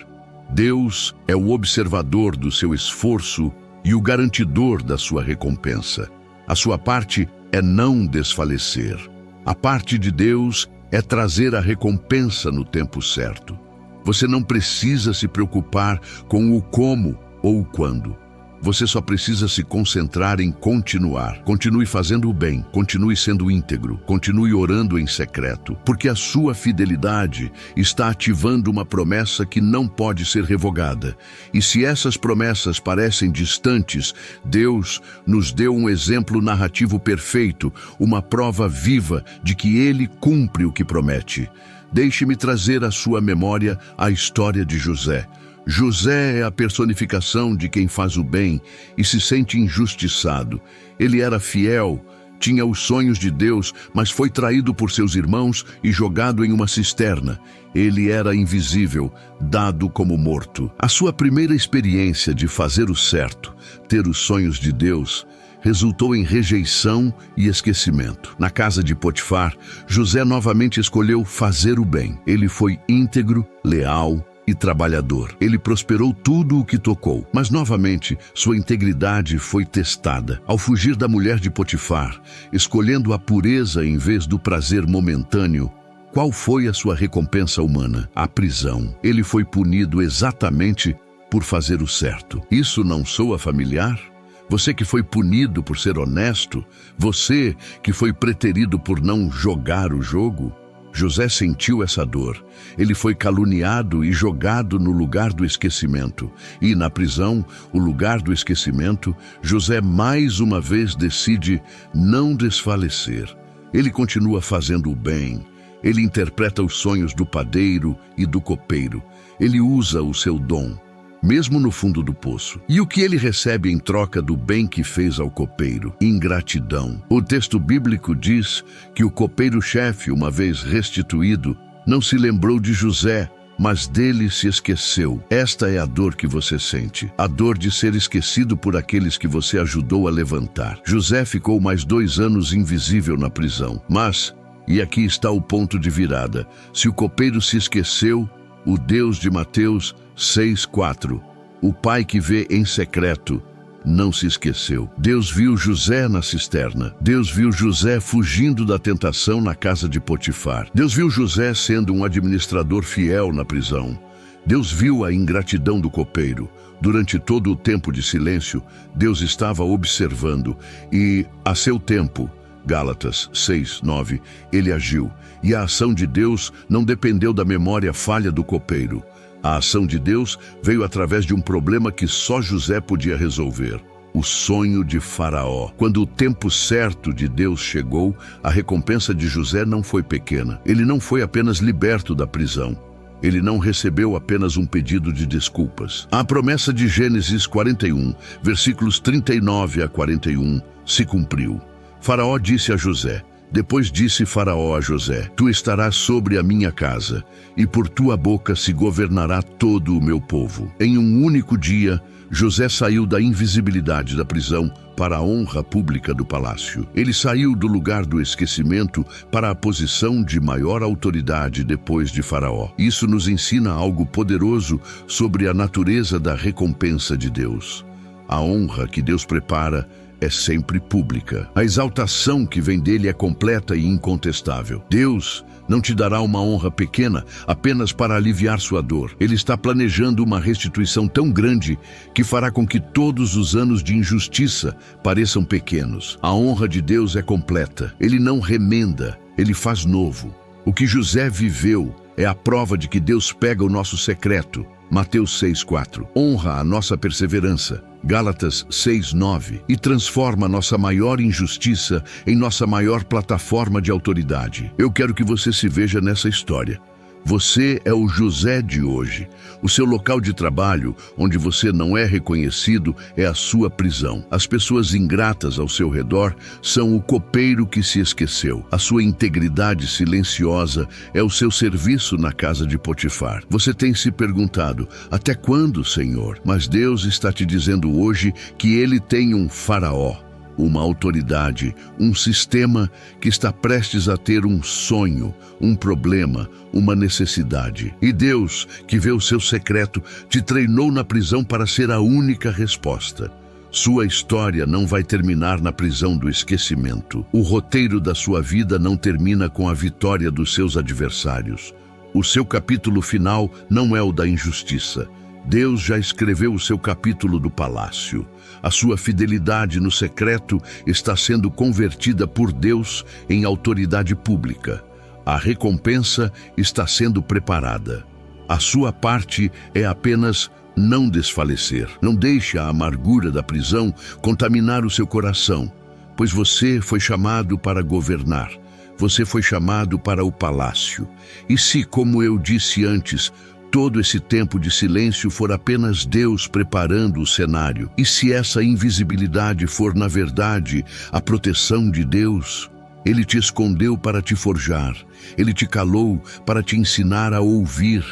Deus é o observador do seu esforço e o garantidor da sua recompensa. A sua parte é não desfalecer. A parte de Deus é trazer a recompensa no tempo certo. Você não precisa se preocupar com o como ou o quando. Você só precisa se concentrar em continuar. Continue fazendo o bem, continue sendo íntegro, continue orando em secreto, porque a sua fidelidade está ativando uma promessa que não pode ser revogada. E se essas promessas parecem distantes, Deus nos deu um exemplo narrativo perfeito, uma prova viva de que Ele cumpre o que promete. Deixe-me trazer à sua memória a história de José. José é a personificação de quem faz o bem e se sente injustiçado. Ele era fiel, tinha os sonhos de Deus, mas foi traído por seus irmãos e jogado em uma cisterna. Ele era invisível, dado como morto. A sua primeira experiência de fazer o certo, ter os sonhos de Deus, resultou em rejeição e esquecimento. Na casa de Potifar, José novamente escolheu fazer o bem. Ele foi íntegro, leal e trabalhador. Ele prosperou tudo o que tocou, mas novamente sua integridade foi testada. Ao fugir da mulher de Potifar, escolhendo a pureza em vez do prazer momentâneo, qual foi a sua recompensa humana? A prisão. Ele foi punido exatamente por fazer o certo. Isso não soa familiar? Você que foi punido por ser honesto, você que foi preterido por não jogar o jogo. José sentiu essa dor. Ele foi caluniado e jogado no lugar do esquecimento. E na prisão, o lugar do esquecimento, José mais uma vez decide não desfalecer. Ele continua fazendo o bem. Ele interpreta os sonhos do padeiro e do copeiro. Ele usa o seu dom, mesmo no fundo do poço. E o que ele recebe em troca do bem que fez ao copeiro? Ingratidão. O texto bíblico diz que o copeiro-chefe, uma vez restituído, não se lembrou de José, mas dele se esqueceu. Esta é a dor que você sente, a dor de ser esquecido por aqueles que você ajudou a levantar. José ficou mais 2 anos invisível na prisão. Mas, e aqui está o ponto de virada, se o copeiro se esqueceu, o Deus de Mateus 6:4, o pai que vê em secreto, não se esqueceu. Deus viu José na cisterna. Deus viu José fugindo da tentação na casa de Potifar. Deus viu José sendo um administrador fiel na prisão. Deus viu a ingratidão do copeiro. Durante todo o tempo de silêncio, Deus estava observando e, a seu tempo, Gálatas 6:9, ele agiu. E a ação de Deus não dependeu da memória falha do copeiro. A ação de Deus veio através de um problema que só José podia resolver: o sonho de Faraó. Quando o tempo certo de Deus chegou, a recompensa de José não foi pequena. Ele não foi apenas liberto da prisão. Ele não recebeu apenas um pedido de desculpas. A promessa de Gênesis 41, versículos 39 a 41, se cumpriu. Faraó disse a José: depois disse Faraó a José: tu estarás sobre a minha casa, e por tua boca se governará todo o meu povo. Em um único dia, José saiu da invisibilidade da prisão para a honra pública do palácio. Ele saiu do lugar do esquecimento para a posição de maior autoridade depois de Faraó. Isso nos ensina algo poderoso sobre a natureza da recompensa de Deus. A honra que Deus prepara é sempre pública. A exaltação que vem dele é completa e incontestável. Deus não te dará uma honra pequena apenas para aliviar sua dor. Ele está planejando uma restituição tão grande que fará com que todos os anos de injustiça pareçam pequenos. A honra de Deus é completa. Ele não remenda, ele faz novo. O que José viveu é a prova de que Deus pega o nosso secreto. Mateus 6,4. Honra a nossa perseverança. Gálatas 6,9. E transforma nossa maior injustiça em nossa maior plataforma de autoridade. Eu quero que você se veja nessa história. Você é o José de hoje. O seu local de trabalho, onde você não é reconhecido, é a sua prisão. As pessoas ingratas ao seu redor são o copeiro que se esqueceu. A sua integridade silenciosa é o seu serviço na casa de Potifar. Você tem se perguntado, até quando, Senhor? Mas Deus está te dizendo hoje que Ele tem um faraó, uma autoridade, um sistema que está prestes a ter um sonho, um problema, uma necessidade. E Deus, que vê o seu secreto, te treinou na prisão para ser a única resposta. Sua história não vai terminar na prisão do esquecimento. O roteiro da sua vida não termina com a vitória dos seus adversários. O seu capítulo final não é o da injustiça. Deus já escreveu o seu capítulo do palácio. A sua fidelidade no secreto está sendo convertida por Deus em autoridade pública. A recompensa está sendo preparada. A sua parte é apenas não desfalecer. Não deixe a amargura da prisão contaminar o seu coração, pois você foi chamado para governar. Você foi chamado para o palácio. E se, como eu disse antes, todo esse tempo de silêncio for apenas Deus preparando o cenário, e se essa invisibilidade for, na verdade, a proteção de Deus, Ele te escondeu para te forjar, Ele te calou para te ensinar a ouvir,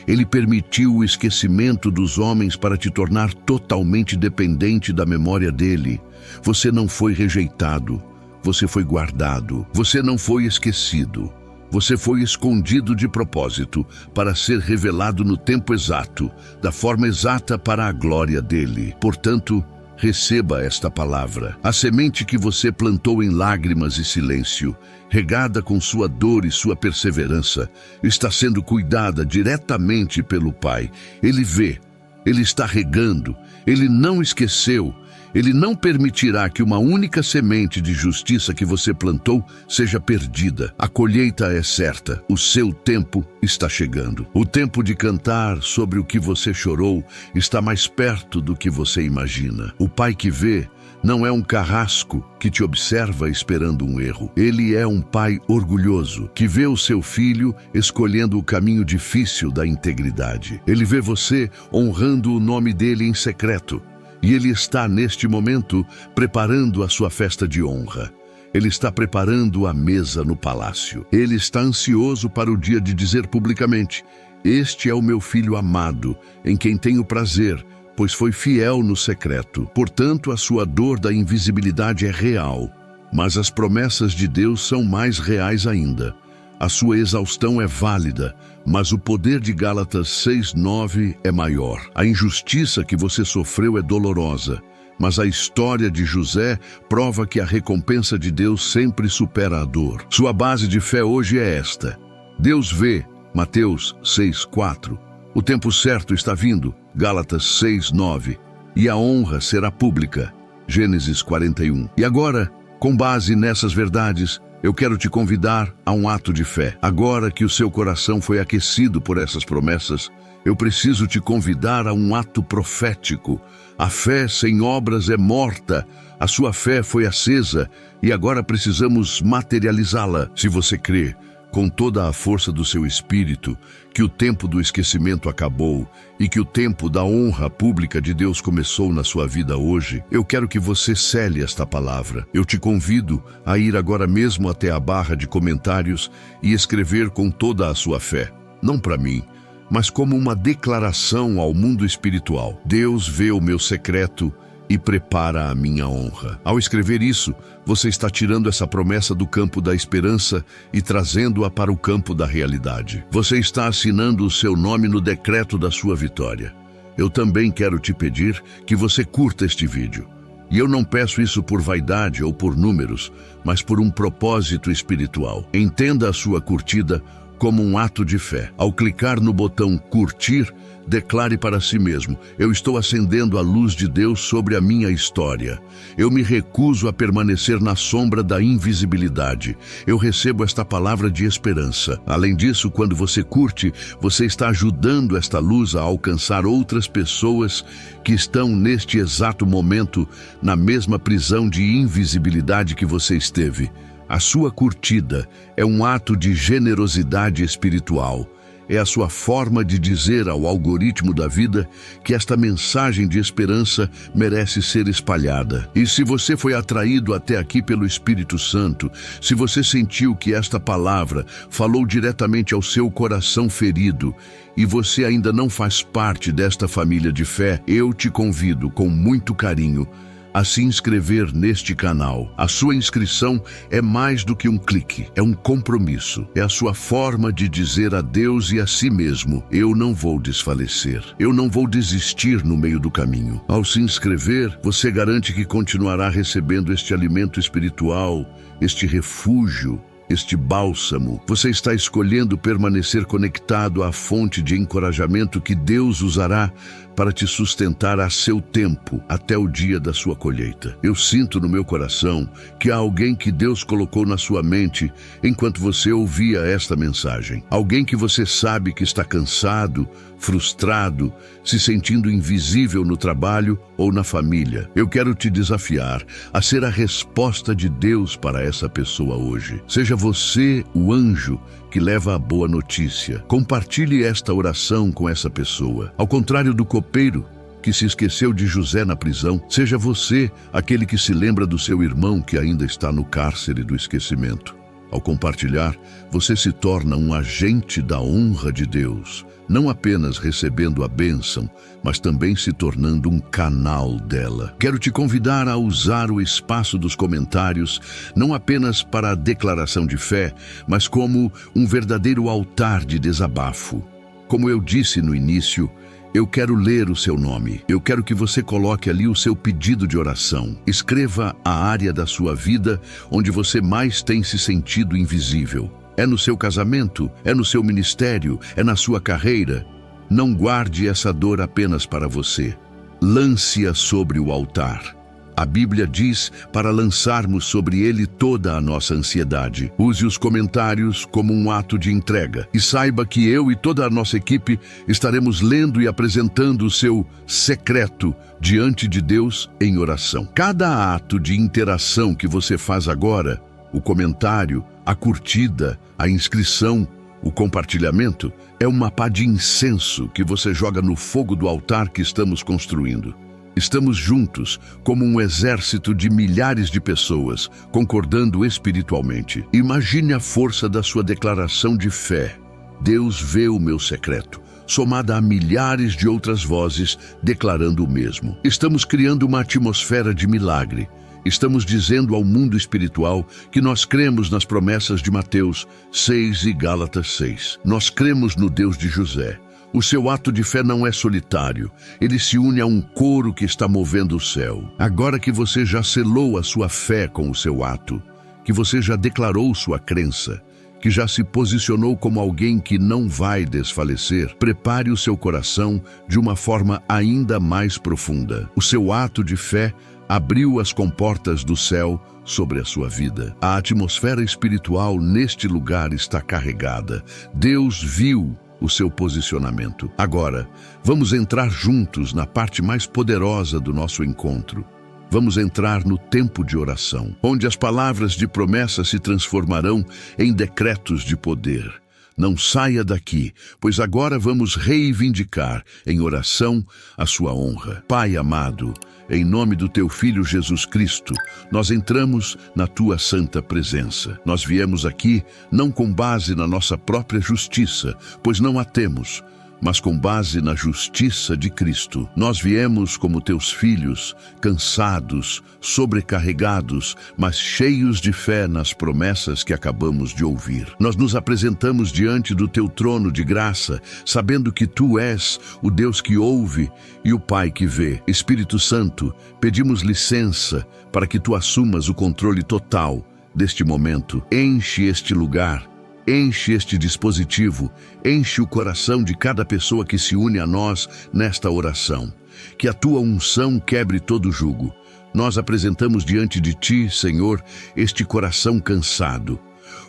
Ele permitiu o esquecimento dos homens para te tornar totalmente dependente da memória dEle. Você não foi rejeitado, você foi guardado, você não foi esquecido. Você foi escondido de propósito para ser revelado no tempo exato, da forma exata para a glória dele. Portanto, receba esta palavra. A semente que você plantou em lágrimas e silêncio, regada com sua dor e sua perseverança, está sendo cuidada diretamente pelo Pai. Ele vê, Ele está regando, Ele não esqueceu. Ele não permitirá que uma única semente de justiça que você plantou seja perdida. A colheita é certa. O seu tempo está chegando. O tempo de cantar sobre o que você chorou está mais perto do que você imagina. O Pai que vê não é um carrasco que te observa esperando um erro. Ele é um pai orgulhoso, que vê o seu filho escolhendo o caminho difícil da integridade. Ele vê você honrando o nome dele em secreto. E Ele está, neste momento, preparando a sua festa de honra. Ele está preparando a mesa no palácio. Ele está ansioso para o dia de dizer publicamente: este é o meu filho amado, em quem tenho prazer, pois foi fiel no secreto. Portanto, a sua dor da invisibilidade é real, mas as promessas de Deus são mais reais ainda. A sua exaustão é válida, mas o poder de Gálatas 6,9 é maior. A injustiça que você sofreu é dolorosa, mas a história de José prova que a recompensa de Deus sempre supera a dor. Sua base de fé hoje é esta. Deus vê, Mateus 6,4. O tempo certo está vindo, Gálatas 6,9. E a honra será pública, Gênesis 41. E agora, com base nessas verdades, eu quero te convidar a um ato de fé. Agora que o seu coração foi aquecido por essas promessas, eu preciso te convidar a um ato profético. A fé sem obras é morta. A sua fé foi acesa e agora precisamos materializá-la. Se você crê, com toda a força do seu espírito, que o tempo do esquecimento acabou e que o tempo da honra pública de Deus começou na sua vida hoje, eu quero que você cele esta palavra. Eu te convido a ir agora mesmo até a barra de comentários e escrever com toda a sua fé. Não para mim, mas como uma declaração ao mundo espiritual. Deus vê o meu secreto e prepara a minha honra. Ao escrever isso, você está tirando essa promessa do campo da esperança e trazendo-a para o campo da realidade. Você está assinando o seu nome no decreto da sua vitória. Eu também quero te pedir que você curta este vídeo. E eu não peço isso por vaidade ou por números, mas por um propósito espiritual. Entenda a sua curtida como um ato de fé. Ao clicar no botão curtir, declare para si mesmo: eu estou acendendo a luz de Deus sobre a minha história. Eu me recuso a permanecer na sombra da invisibilidade. Eu recebo esta palavra de esperança. Além disso, quando você curte, você está ajudando esta luz a alcançar outras pessoas que estão neste exato momento na mesma prisão de invisibilidade que você esteve. A sua curtida é um ato de generosidade espiritual. É a sua forma de dizer ao algoritmo da vida que esta mensagem de esperança merece ser espalhada. E se você foi atraído até aqui pelo Espírito Santo, se você sentiu que esta palavra falou diretamente ao seu coração ferido e você ainda não faz parte desta família de fé, eu te convido com muito carinho a se inscrever neste canal. A sua inscrição é mais do que um clique, é um compromisso. É a sua forma de dizer a Deus e a si mesmo: eu não vou desfalecer, eu não vou desistir no meio do caminho. Ao se inscrever, você garante que continuará recebendo este alimento espiritual, este refúgio, este bálsamo. Você está escolhendo permanecer conectado à fonte de encorajamento que Deus usará para te sustentar a seu tempo, até o dia da sua colheita. Eu sinto no meu coração que há alguém que Deus colocou na sua mente enquanto você ouvia esta mensagem. Alguém que você sabe que está cansado, frustrado, se sentindo invisível no trabalho ou na família. Eu quero te desafiar a ser a resposta de Deus para essa pessoa hoje. Seja você o anjo que leva a boa notícia. Compartilhe esta oração com essa pessoa. Ao contrário do copeiro que se esqueceu de José na prisão, seja você aquele que se lembra do seu irmão que ainda está no cárcere do esquecimento. Ao compartilhar, você se torna um agente da honra de Deus, não apenas recebendo a bênção, mas também se tornando um canal dela. Quero te convidar a usar o espaço dos comentários, não apenas para a declaração de fé, mas como um verdadeiro altar de desabafo. Como eu disse no início, eu quero ler o seu nome. Eu quero que você coloque ali o seu pedido de oração. Escreva a área da sua vida onde você mais tem se sentido invisível. É no seu casamento? É no seu ministério? É na sua carreira? Não guarde essa dor apenas para você. Lance-a sobre o altar. A Bíblia diz para lançarmos sobre ele toda a nossa ansiedade. Use os comentários como um ato de entrega. E saiba que eu e toda a nossa equipe estaremos lendo e apresentando o seu secreto diante de Deus em oração. Cada ato de interação que você faz agora, o comentário, a curtida, a inscrição, o compartilhamento, é uma pá de incenso que você joga no fogo do altar que estamos construindo. Estamos juntos, como um exército de milhares de pessoas, concordando espiritualmente. Imagine a força da sua declaração de fé. Deus vê o meu secreto, somada a milhares de outras vozes declarando o mesmo. Estamos criando uma atmosfera de milagre. Estamos dizendo ao mundo espiritual que nós cremos nas promessas de Mateus 6 e Gálatas 6. Nós cremos no Deus de José. O seu ato de fé não é solitário. Ele se une a um coro que está movendo o céu. Agora que você já selou a sua fé com o seu ato, que você já declarou sua crença, que já se posicionou como alguém que não vai desfalecer, prepare o seu coração de uma forma ainda mais profunda. O seu ato de fé abriu as comportas do céu sobre a sua vida. A atmosfera espiritual neste lugar está carregada. Deus viu o seu posicionamento. Agora, vamos entrar juntos na parte mais poderosa do nosso encontro. Vamos entrar no tempo de oração, onde as palavras de promessa se transformarão em decretos de poder. Não saia daqui, pois agora vamos reivindicar em oração a sua honra. Pai amado, em nome do teu Filho Jesus Cristo, nós entramos na tua santa presença. Nós viemos aqui não com base na nossa própria justiça, pois não a temos, mas com base na justiça de Cristo. Nós viemos como teus filhos, cansados, sobrecarregados, mas cheios de fé nas promessas que acabamos de ouvir. Nós nos apresentamos diante do teu trono de graça, sabendo que tu és o Deus que ouve e o Pai que vê. Espírito Santo, pedimos licença para que tu assumas o controle total deste momento. Enche este lugar. Enche este dispositivo, enche o coração de cada pessoa que se une a nós nesta oração. Que a tua unção quebre todo jugo. Nós apresentamos diante de ti, Senhor, este coração cansado.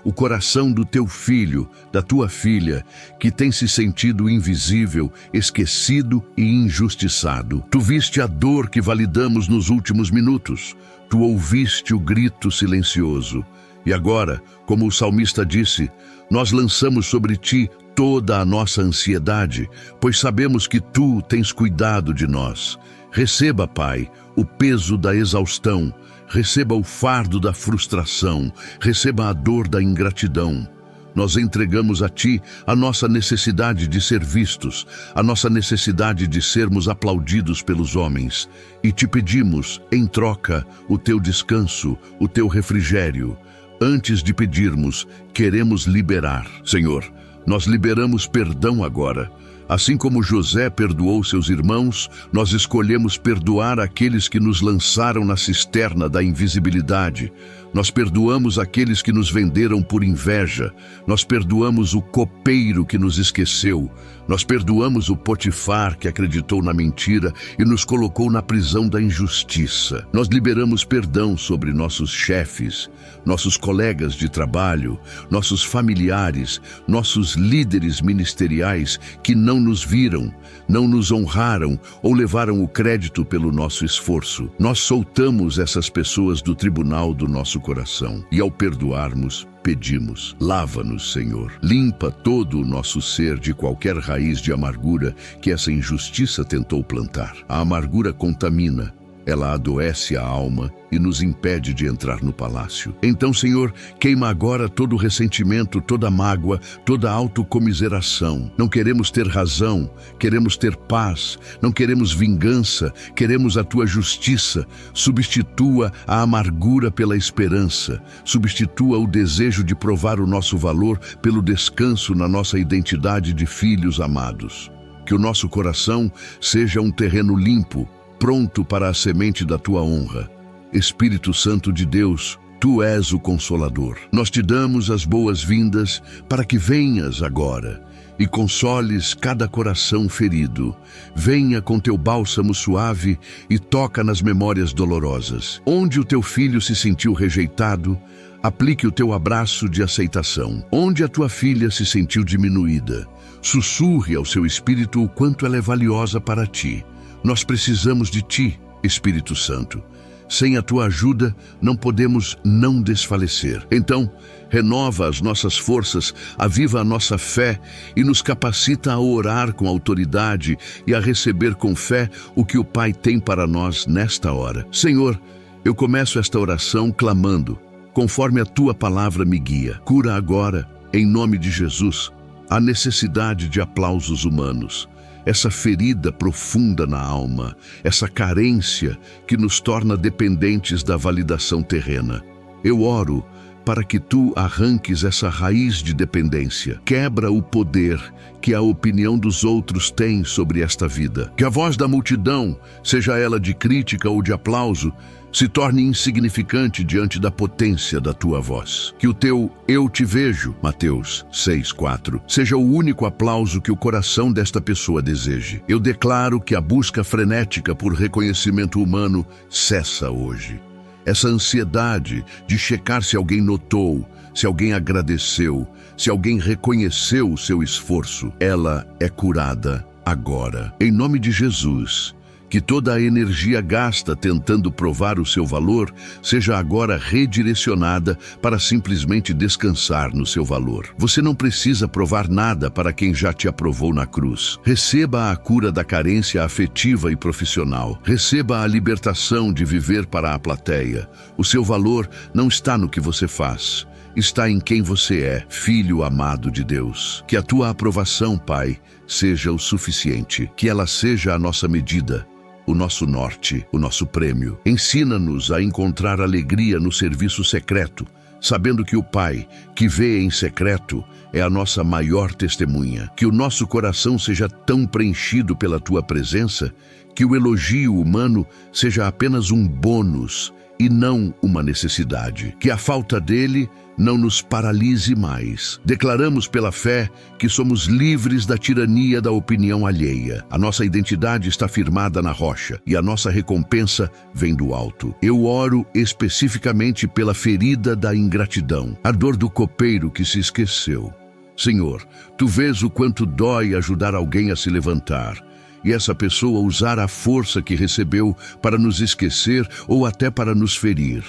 O coração do teu filho, da tua filha, que tem se sentido invisível, esquecido e injustiçado. Tu viste a dor que validamos nos últimos minutos. Tu ouviste o grito silencioso. E agora, como o salmista disse, nós lançamos sobre ti toda a nossa ansiedade, pois sabemos que tu tens cuidado de nós. Receba, Pai, o peso da exaustão, receba o fardo da frustração, receba a dor da ingratidão. Nós entregamos a ti a nossa necessidade de ser vistos, a nossa necessidade de sermos aplaudidos pelos homens, e te pedimos, em troca, o teu descanso, o teu refrigério. Antes de pedirmos, queremos liberar. Senhor, nós liberamos perdão agora. Assim como José perdoou seus irmãos, nós escolhemos perdoar aqueles que nos lançaram na cisterna da invisibilidade. Nós perdoamos aqueles que nos venderam por inveja. Nós perdoamos o copeiro que nos esqueceu. Nós perdoamos o Potifar que acreditou na mentira e nos colocou na prisão da injustiça. Nós liberamos perdão sobre nossos chefes, nossos colegas de trabalho, nossos familiares, nossos líderes ministeriais que não nos viram, não nos honraram ou levaram o crédito pelo nosso esforço. Nós soltamos essas pessoas do tribunal do nosso coração e, ao perdoarmos, pedimos: lava-nos, Senhor. Limpa todo o nosso ser de qualquer raiz de amargura que essa injustiça tentou plantar. A amargura contamina, ela adoece a alma e nos impede de entrar no palácio. Então, Senhor, queima agora todo o ressentimento, toda a mágoa, toda a autocomiseração. Não queremos ter razão, queremos ter paz. Não queremos vingança, queremos a tua justiça. Substitua a amargura pela esperança. Substitua o desejo de provar o nosso valor pelo descanso na nossa identidade de filhos amados. Que o nosso coração seja um terreno limpo, pronto para a semente da tua honra. Espírito Santo de Deus, tu és o Consolador. Nós te damos as boas-vindas para que venhas agora e consoles cada coração ferido. Venha com teu bálsamo suave e toca nas memórias dolorosas. Onde o teu filho se sentiu rejeitado, aplique o teu abraço de aceitação. Onde a tua filha se sentiu diminuída, sussurre ao seu espírito o quanto ela é valiosa para ti. Nós precisamos de ti, Espírito Santo. Sem a tua ajuda, não podemos não desfalecer. Então, renova as nossas forças, aviva a nossa fé e nos capacita a orar com autoridade e a receber com fé o que o Pai tem para nós nesta hora. Senhor, eu começo esta oração clamando, conforme a tua palavra me guia. Cura agora, em nome de Jesus, a necessidade de aplausos humanos. Essa ferida profunda na alma, essa carência que nos torna dependentes da validação terrena. Eu oro para que tu arranques essa raiz de dependência. Quebra o poder que a opinião dos outros tem sobre esta vida. Que a voz da multidão, seja ela de crítica ou de aplauso, se torne insignificante diante da potência da tua voz. Que o teu "eu te vejo", Mateus 6:4, seja o único aplauso que o coração desta pessoa deseje. Eu declaro que a busca frenética por reconhecimento humano cessa hoje. Essa ansiedade de checar se alguém notou, se alguém agradeceu, se alguém reconheceu o seu esforço, ela é curada agora. Em nome de Jesus, que toda a energia gasta tentando provar o seu valor seja agora redirecionada para simplesmente descansar no seu valor. Você não precisa provar nada para quem já te aprovou na cruz. Receba a cura da carência afetiva e profissional. Receba a libertação de viver para a plateia. O seu valor não está no que você faz. está em quem você é, filho amado de Deus. Que a tua aprovação, Pai, seja o suficiente, que ela seja a nossa medida, o nosso norte, o nosso prêmio. Ensina-nos a encontrar alegria no serviço secreto, sabendo que o Pai, que vê em secreto, é a nossa maior testemunha. Que o nosso coração seja tão preenchido pela tua presença, que o elogio humano seja apenas um bônus e não uma necessidade. Que a falta dele não nos paralise mais. Declaramos pela fé que somos livres da tirania da opinião alheia. A nossa identidade está firmada na rocha e a nossa recompensa vem do alto. Eu oro especificamente pela ferida da ingratidão, a dor do copeiro que se esqueceu. Senhor, tu vês o quanto dói ajudar alguém a se levantar, e essa pessoa usar a força que recebeu para nos esquecer ou até para nos ferir.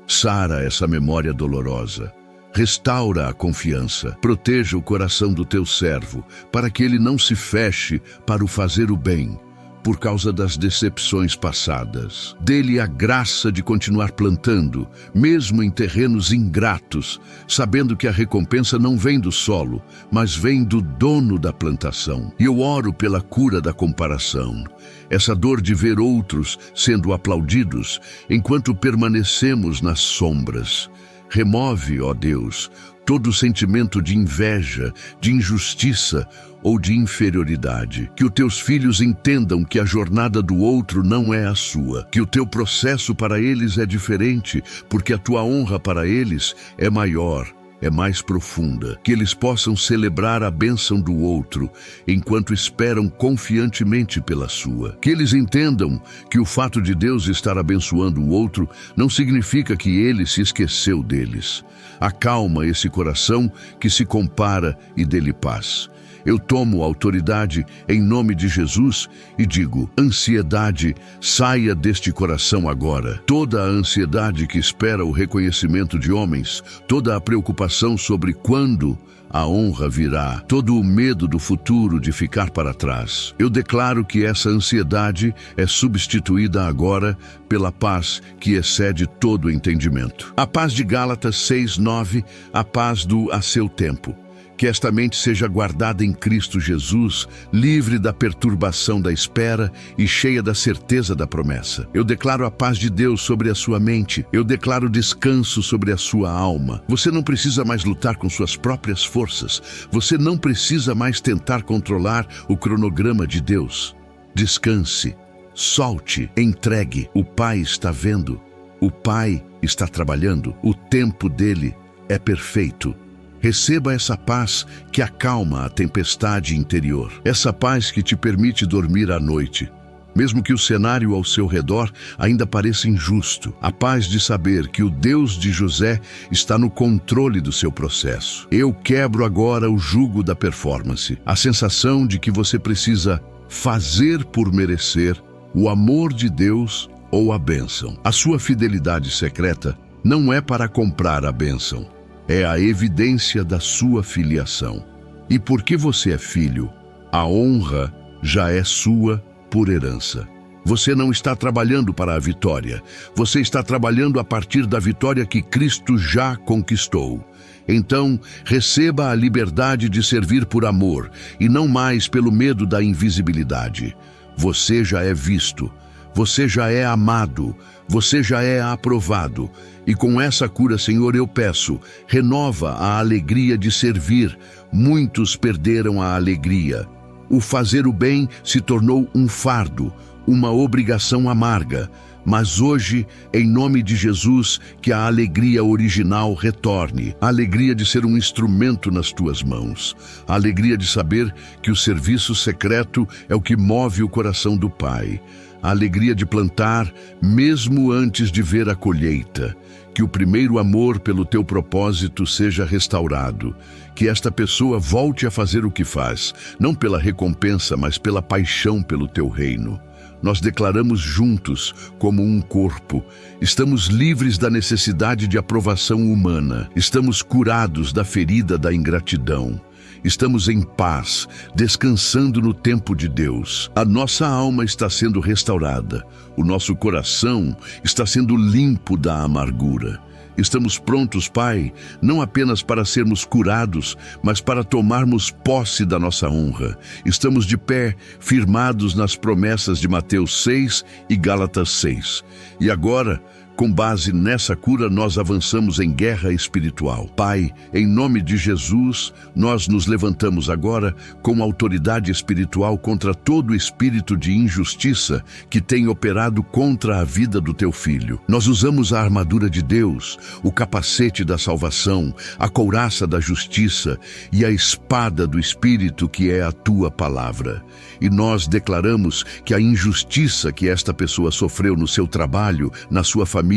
Sara essa memória dolorosa. Restaura a confiança. Proteja o coração do teu servo, para que ele não se feche para o fazer o bem, por causa das decepções passadas. Dê-lhe a graça de continuar plantando, mesmo em terrenos ingratos, sabendo que a recompensa não vem do solo, mas vem do dono da plantação. E eu oro pela cura da comparação. Essa dor de ver outros sendo aplaudidos, enquanto permanecemos nas sombras. Remove, ó Deus, todo sentimento de inveja, de injustiça ou de inferioridade. Que os teus filhos entendam que a jornada do outro não é a sua, que o teu processo para eles é diferente, porque a tua honra para eles é maior, é mais profunda. Que eles possam celebrar a bênção do outro, enquanto esperam confiantemente pela sua. Que eles entendam que o fato de Deus estar abençoando o outro não significa que ele se esqueceu deles. Acalma esse coração que se compara e dê-lhe paz. Eu tomo autoridade em nome de Jesus e digo: ansiedade, saia deste coração agora. Toda a ansiedade que espera o reconhecimento de homens, toda a preocupação sobre quando a honra virá, todo o medo do futuro de ficar para trás. Eu declaro que essa ansiedade é substituída agora pela paz que excede todo entendimento. A paz de Gálatas 6:9, a paz do a seu tempo. Que esta mente seja guardada em Cristo Jesus, livre da perturbação da espera e cheia da certeza da promessa. Eu declaro a paz de Deus sobre a sua mente. Eu declaro descanso sobre a sua alma. Você não precisa mais lutar com suas próprias forças. Você não precisa mais tentar controlar o cronograma de Deus. Descanse, solte, entregue. O Pai está vendo. O Pai está trabalhando. O tempo dele é perfeito. Receba essa paz que acalma a tempestade interior. Essa paz que te permite dormir à noite, mesmo que o cenário ao seu redor ainda pareça injusto. A paz de saber que o Deus de José está no controle do seu processo. Eu quebro agora o jugo da performance, a sensação de que você precisa fazer por merecer o amor de Deus ou a bênção. A sua fidelidade secreta não é para comprar a bênção. É a evidência da sua filiação. E porque você é filho, a honra já é sua por herança. Você não está trabalhando para a vitória. Você está trabalhando a partir da vitória que Cristo já conquistou. Então, receba a liberdade de servir por amor e não mais pelo medo da invisibilidade. Você já é visto. Você já é amado, você já é aprovado. E com essa cura, Senhor, eu peço, renova a alegria de servir. Muitos perderam a alegria. O fazer o bem se tornou um fardo, uma obrigação amarga. Mas hoje, em nome de Jesus, que a alegria original retorne. A alegria de ser um instrumento nas tuas mãos. A alegria de saber que o serviço secreto é o que move o coração do Pai. A alegria de plantar, mesmo antes de ver a colheita. Que o primeiro amor pelo teu propósito seja restaurado. Que esta pessoa volte a fazer o que faz, não pela recompensa, mas pela paixão pelo teu reino. Nós declaramos juntos, como um corpo. Estamos livres da necessidade de aprovação humana. Estamos curados da ferida da ingratidão. Estamos em paz, descansando no tempo de Deus. A nossa alma está sendo restaurada. O nosso coração está sendo limpo da amargura. Estamos prontos, Pai, não apenas para sermos curados, mas para tomarmos posse da nossa honra. Estamos de pé, firmados nas promessas de Mateus 6 e Gálatas 6. E agora, com base nessa cura, nós avançamos em guerra espiritual. Pai, em nome de Jesus, nós nos levantamos agora com autoridade espiritual contra todo espírito de injustiça que tem operado contra a vida do teu filho. Nós usamos a armadura de Deus, o capacete da salvação, a couraça da justiça e a espada do Espírito, que é a tua palavra. E nós declaramos que a injustiça que esta pessoa sofreu no seu trabalho, na sua família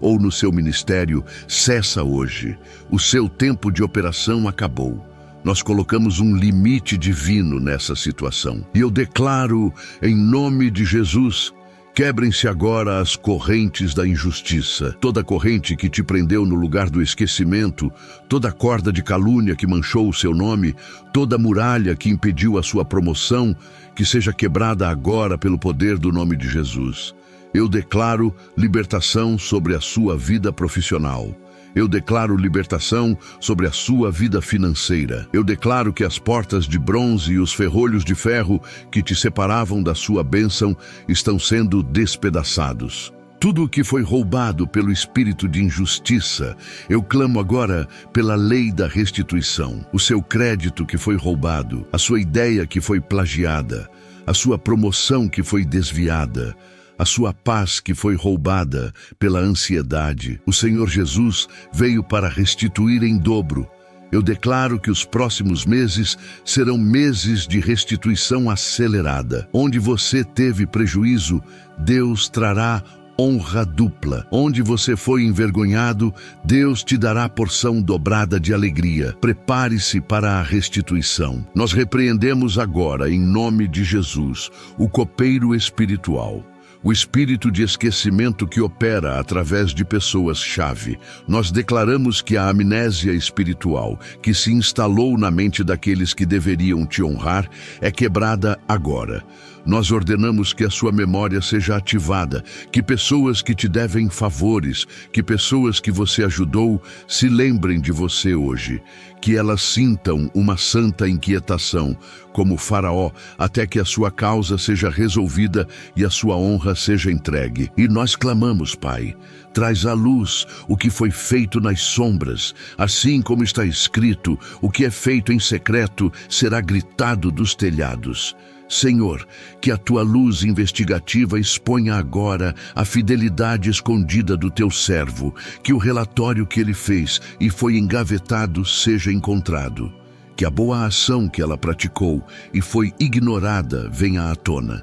ou no seu ministério, cessa hoje. O seu tempo de operação acabou. Nós colocamos um limite divino nessa situação. E eu declaro, em nome de Jesus, quebrem-se agora as correntes da injustiça. Toda corrente que te prendeu no lugar do esquecimento, toda corda de calúnia que manchou o seu nome, toda muralha que impediu a sua promoção, que seja quebrada agora pelo poder do nome de Jesus. Eu declaro libertação sobre a sua vida profissional. Eu declaro libertação sobre a sua vida financeira. Eu declaro que as portas de bronze e os ferrolhos de ferro que te separavam da sua bênção estão sendo despedaçados. Tudo o que foi roubado pelo espírito de injustiça, eu clamo agora pela lei da restituição. O seu crédito que foi roubado, a sua ideia que foi plagiada, a sua promoção que foi desviada, a sua paz que foi roubada pela ansiedade. O Senhor Jesus veio para restituir em dobro. Eu declaro que os próximos meses serão meses de restituição acelerada. Onde você teve prejuízo, Deus trará honra dupla. Onde você foi envergonhado, Deus te dará porção dobrada de alegria. Prepare-se para a restituição. Nós repreendemos agora, em nome de Jesus, o copeiro espiritual. O espírito de esquecimento que opera através de pessoas-chave. Nós declaramos que a amnésia espiritual, que se instalou na mente daqueles que deveriam te honrar, é quebrada agora. Nós ordenamos que a sua memória seja ativada, que pessoas que te devem favores, que pessoas que você ajudou, se lembrem de você hoje. Que elas sintam uma santa inquietação, como Faraó, até que a sua causa seja resolvida e a sua honra seja entregue. E nós clamamos, Pai, traz à luz o que foi feito nas sombras, assim como está escrito, o que é feito em secreto será gritado dos telhados. Senhor, que a tua luz investigativa exponha agora a fidelidade escondida do teu servo, que o relatório que ele fez e foi engavetado seja encontrado, que a boa ação que ela praticou e foi ignorada venha à tona,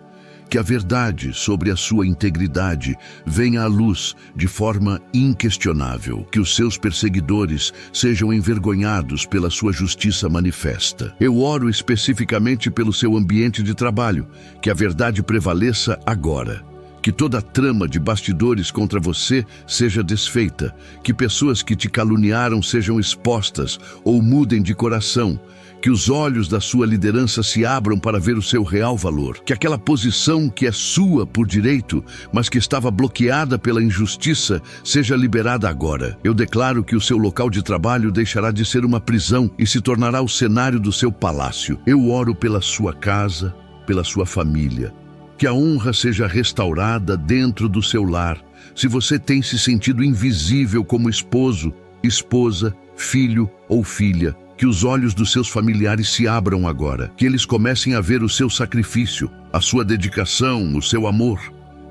que a verdade sobre a sua integridade venha à luz de forma inquestionável, que os seus perseguidores sejam envergonhados pela sua justiça manifesta. Eu oro especificamente pelo seu ambiente de trabalho, que a verdade prevaleça agora. Que toda trama de bastidores contra você seja desfeita, que pessoas que te caluniaram sejam expostas ou mudem de coração, que os olhos da sua liderança se abram para ver o seu real valor, que aquela posição que é sua por direito, mas que estava bloqueada pela injustiça, seja liberada agora. Eu declaro que o seu local de trabalho deixará de ser uma prisão e se tornará o cenário do seu palácio. Eu oro pela sua casa, pela sua família. Que a honra seja restaurada dentro do seu lar. Se você tem se sentido invisível como esposo, esposa, filho ou filha, que os olhos dos seus familiares se abram agora, que eles comecem a ver o seu sacrifício, a sua dedicação, o seu amor,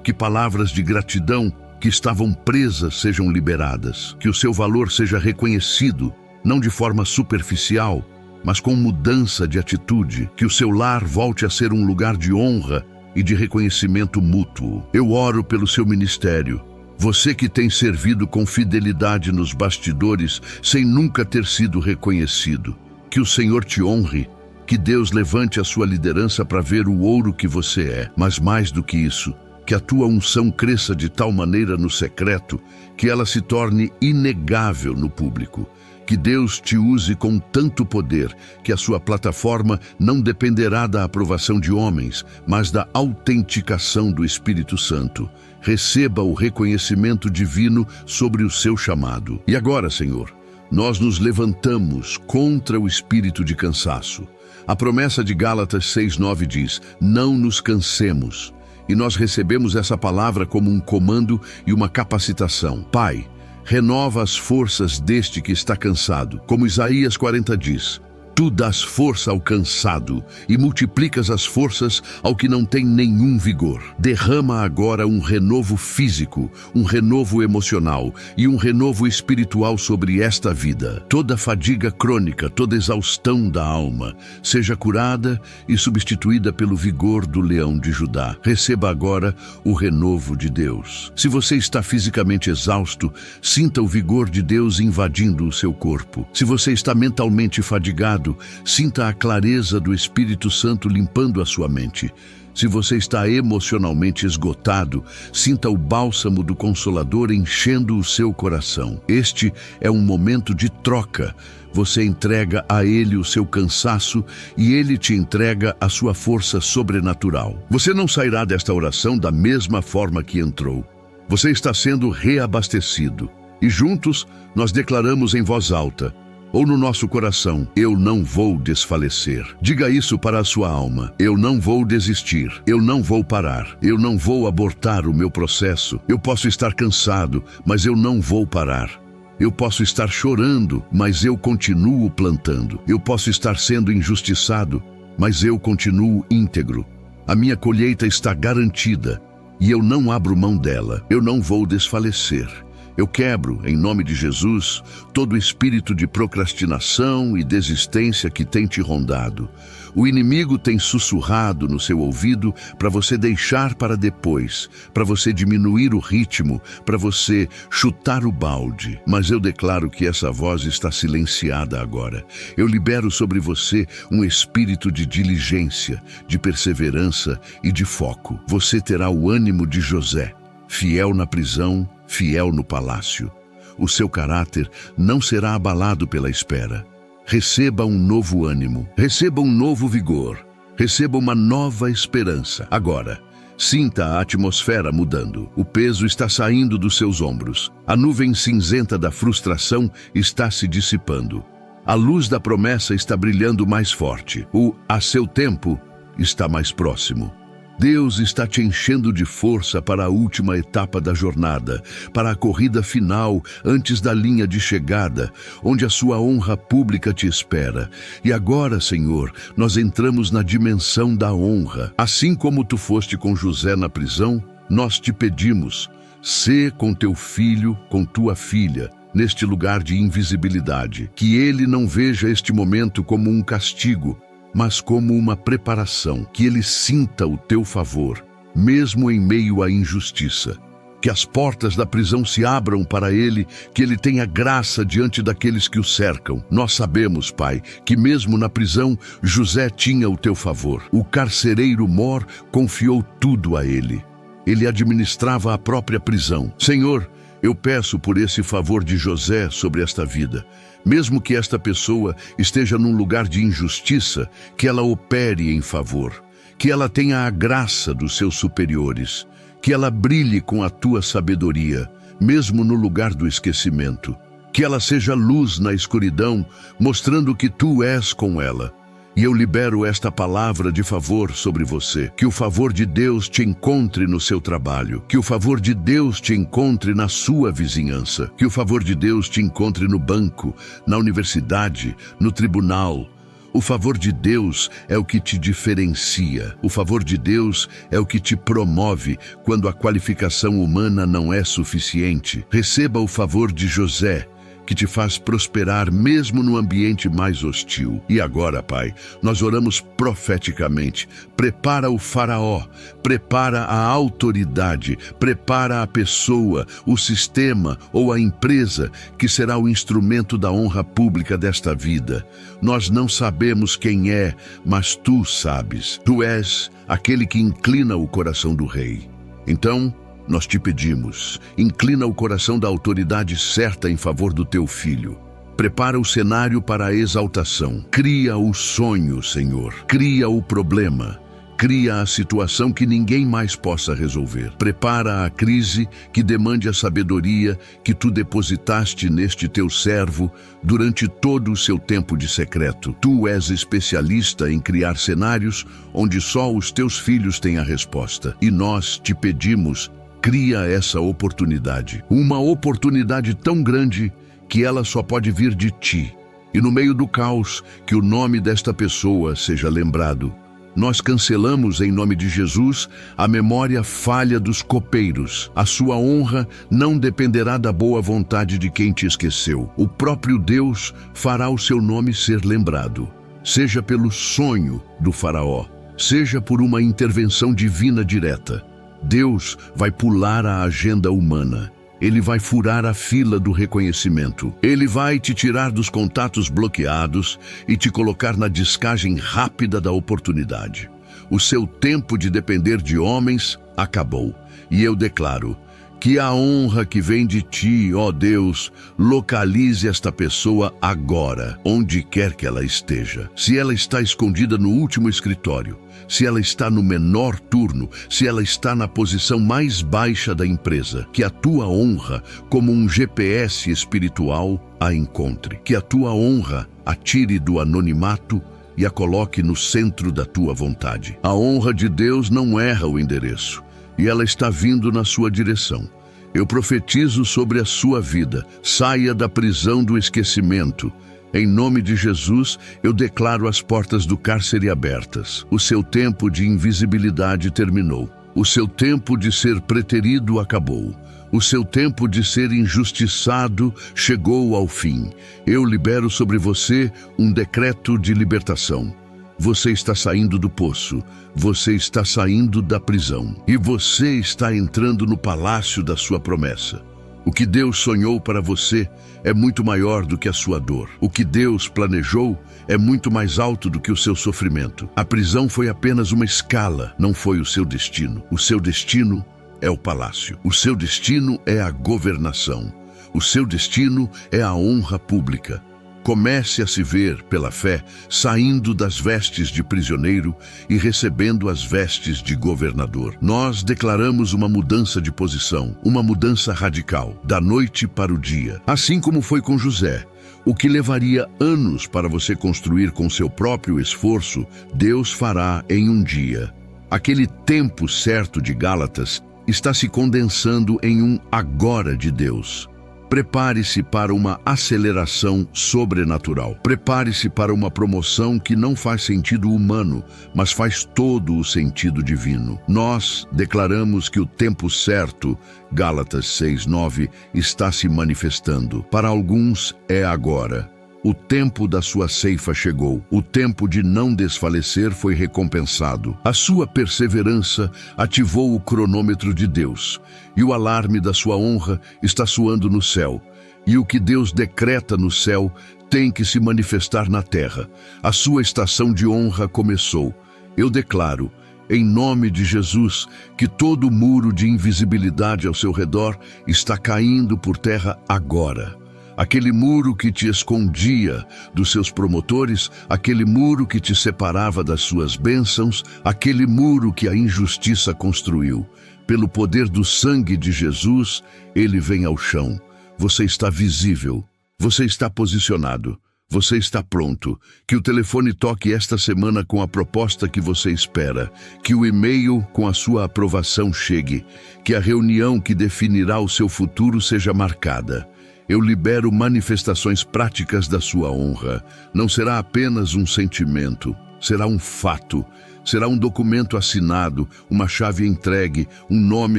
que palavras de gratidão que estavam presas sejam liberadas, que o seu valor seja reconhecido, não de forma superficial, mas com mudança de atitude, que o seu lar volte a ser um lugar de honra e de reconhecimento mútuo. Eu oro pelo seu ministério. Você que tem servido com fidelidade nos bastidores, sem nunca ter sido reconhecido. Que o Senhor te honre, que Deus levante a sua liderança para ver o ouro que você é. Mas mais do que isso, que a tua unção cresça de tal maneira no secreto, que ela se torne inegável no público. Que Deus te use com tanto poder que a sua plataforma não dependerá da aprovação de homens, mas da autenticação do Espírito Santo. Receba o reconhecimento divino sobre o seu chamado. E agora, Senhor, nós nos levantamos contra o espírito de cansaço. A promessa de Gálatas 6:9 diz: não nos cansemos. E nós recebemos essa palavra como um comando e uma capacitação. Pai, renova as forças deste que está cansado. Como Isaías 40 diz: tu dás força ao cansado e multiplicas as forças ao que não tem nenhum vigor. Derrama agora um renovo físico, um renovo emocional e um renovo espiritual sobre esta vida. Toda fadiga crônica, toda exaustão da alma, seja curada e substituída pelo vigor do leão de Judá. Receba agora o renovo de Deus. Se você está fisicamente exausto, sinta o vigor de Deus invadindo o seu corpo. Se você está mentalmente fadigado, sinta a clareza do Espírito Santo limpando a sua mente. Se você está emocionalmente esgotado, sinta o bálsamo do Consolador enchendo o seu coração. Este é um momento de troca. Você entrega a Ele o seu cansaço e Ele te entrega a sua força sobrenatural. Você não sairá desta oração da mesma forma que entrou. Você está sendo reabastecido. E juntos nós declaramos em voz alta, ou no nosso coração: eu não vou desfalecer. Diga isso para a sua alma: eu não vou desistir, eu não vou parar, eu não vou abortar o meu processo. Eu posso estar cansado, mas eu não vou parar. Eu posso estar chorando, mas eu continuo plantando. Eu posso estar sendo injustiçado, mas eu continuo íntegro. A minha colheita está garantida e eu não abro mão dela. Eu não vou desfalecer. Eu quebro, em nome de Jesus, todo espírito de procrastinação e desistência que tem te rondado. O inimigo tem sussurrado no seu ouvido para você deixar para depois, para você diminuir o ritmo, para você chutar o balde. Mas eu declaro que essa voz está silenciada agora. Eu libero sobre você um espírito de diligência, de perseverança e de foco. Você terá o ânimo de José, fiel na prisão, fiel no palácio. O seu caráter não será abalado pela espera. Receba um novo ânimo, receba um novo vigor, receba uma nova esperança. Agora, sinta a atmosfera mudando. O peso está saindo dos seus ombros. A nuvem cinzenta da frustração está se dissipando. A luz da promessa está brilhando mais forte. O "a seu tempo" está mais próximo. Deus está te enchendo de força para a última etapa da jornada, para a corrida final antes da linha de chegada, onde a sua honra pública te espera. E agora, Senhor, nós entramos na dimensão da honra. Assim como tu foste com José na prisão, nós te pedimos: sê com teu filho, com tua filha, neste lugar de invisibilidade. Que ele não veja este momento como um castigo, mas como uma preparação. Que ele sinta o teu favor, mesmo em meio à injustiça. Que as portas da prisão se abram para ele, que ele tenha graça diante daqueles que o cercam. Nós sabemos, Pai, que mesmo na prisão, José tinha o teu favor. O carcereiro Mor confiou tudo a ele. Ele administrava a própria prisão. Senhor, eu peço por esse favor de José sobre esta vida. Mesmo que esta pessoa esteja num lugar de injustiça, que ela opere em favor, que ela tenha a graça dos seus superiores, que ela brilhe com a tua sabedoria, mesmo no lugar do esquecimento, que ela seja luz na escuridão, mostrando que tu és com ela. E eu libero esta palavra de favor sobre você. Que o favor de Deus te encontre no seu trabalho. Que o favor de Deus te encontre na sua vizinhança. Que o favor de Deus te encontre no banco, na universidade, no tribunal. O favor de Deus é o que te diferencia. O favor de Deus é o que te promove quando a qualificação humana não é suficiente. Receba o favor de José, que te faz prosperar mesmo no ambiente mais hostil. E agora, Pai, nós oramos profeticamente. Prepara o faraó, prepara a autoridade, prepara a pessoa, o sistema ou a empresa que será o instrumento da honra pública desta vida. Nós não sabemos quem é, mas tu sabes. Tu és aquele que inclina o coração do rei. Então, nós te pedimos, inclina o coração da autoridade certa em favor do teu filho. Prepara o cenário para a exaltação. Cria o sonho, Senhor. Cria o problema. Cria a situação que ninguém mais possa resolver. Prepara a crise que demande a sabedoria que tu depositaste neste teu servo durante todo o seu tempo de secreto. Tu és especialista em criar cenários onde só os teus filhos têm a resposta. E nós te pedimos, cria essa oportunidade. Uma oportunidade tão grande que ela só pode vir de ti. E no meio do caos, que o nome desta pessoa seja lembrado. Nós cancelamos, em nome de Jesus, a memória falha dos copeiros. A sua honra não dependerá da boa vontade de quem te esqueceu. O próprio Deus fará o seu nome ser lembrado. Seja pelo sonho do faraó, seja por uma intervenção divina direta. Deus vai pular a agenda humana. Ele vai furar a fila do reconhecimento. Ele vai te tirar dos contatos bloqueados e te colocar na descagem rápida da oportunidade. O seu tempo de depender de homens acabou. E eu declaro que a honra que vem de ti, ó Deus, localize esta pessoa agora, onde quer que ela esteja. Se ela está escondida no último escritório, se ela está no menor turno, se ela está na posição mais baixa da empresa, que a tua honra, como um GPS espiritual, a encontre. Que a tua honra a tire do anonimato e a coloque no centro da tua vontade. A honra de Deus não erra o endereço, e ela está vindo na sua direção. Eu profetizo sobre a sua vida. Saia da prisão do esquecimento. Em nome de Jesus, eu declaro as portas do cárcere abertas. O seu tempo de invisibilidade terminou. O seu tempo de ser preterido acabou. O seu tempo de ser injustiçado chegou ao fim. Eu libero sobre você um decreto de libertação. Você está saindo do poço, você está saindo da prisão e você está entrando no palácio da sua promessa. O que Deus sonhou para você é muito maior do que a sua dor. O que Deus planejou é muito mais alto do que o seu sofrimento. A prisão foi apenas uma escala, não foi o seu destino. O seu destino é o palácio. O seu destino é a governação. O seu destino é a honra pública. Comece a se ver, pela fé, saindo das vestes de prisioneiro e recebendo as vestes de governador. Nós declaramos uma mudança de posição, uma mudança radical, da noite para o dia. Assim como foi com José, o que levaria anos para você construir com seu próprio esforço, Deus fará em um dia. Aquele tempo certo de Gálatas está se condensando em um agora de Deus. Prepare-se para uma aceleração sobrenatural. Prepare-se para uma promoção que não faz sentido humano, mas faz todo o sentido divino. Nós declaramos que o tempo certo, Gálatas 6:9, está se manifestando. Para alguns é agora. O tempo da sua ceifa chegou. O tempo de não desfalecer foi recompensado. A sua perseverança ativou o cronômetro de Deus. E o alarme da sua honra está soando no céu. E o que Deus decreta no céu tem que se manifestar na terra. A sua estação de honra começou. Eu declaro, em nome de Jesus, que todo muro de invisibilidade ao seu redor está caindo por terra agora. Aquele muro que te escondia dos seus promotores, aquele muro que te separava das suas bênçãos, aquele muro que a injustiça construiu. Pelo poder do sangue de Jesus, ele vem ao chão. Você está visível, você está posicionado, você está pronto. Que o telefone toque esta semana com a proposta que você espera. Que o e-mail com a sua aprovação chegue. Que a reunião que definirá o seu futuro seja marcada. Eu libero manifestações práticas da sua honra. Não será apenas um sentimento, será um fato. Será um documento assinado, uma chave entregue, um nome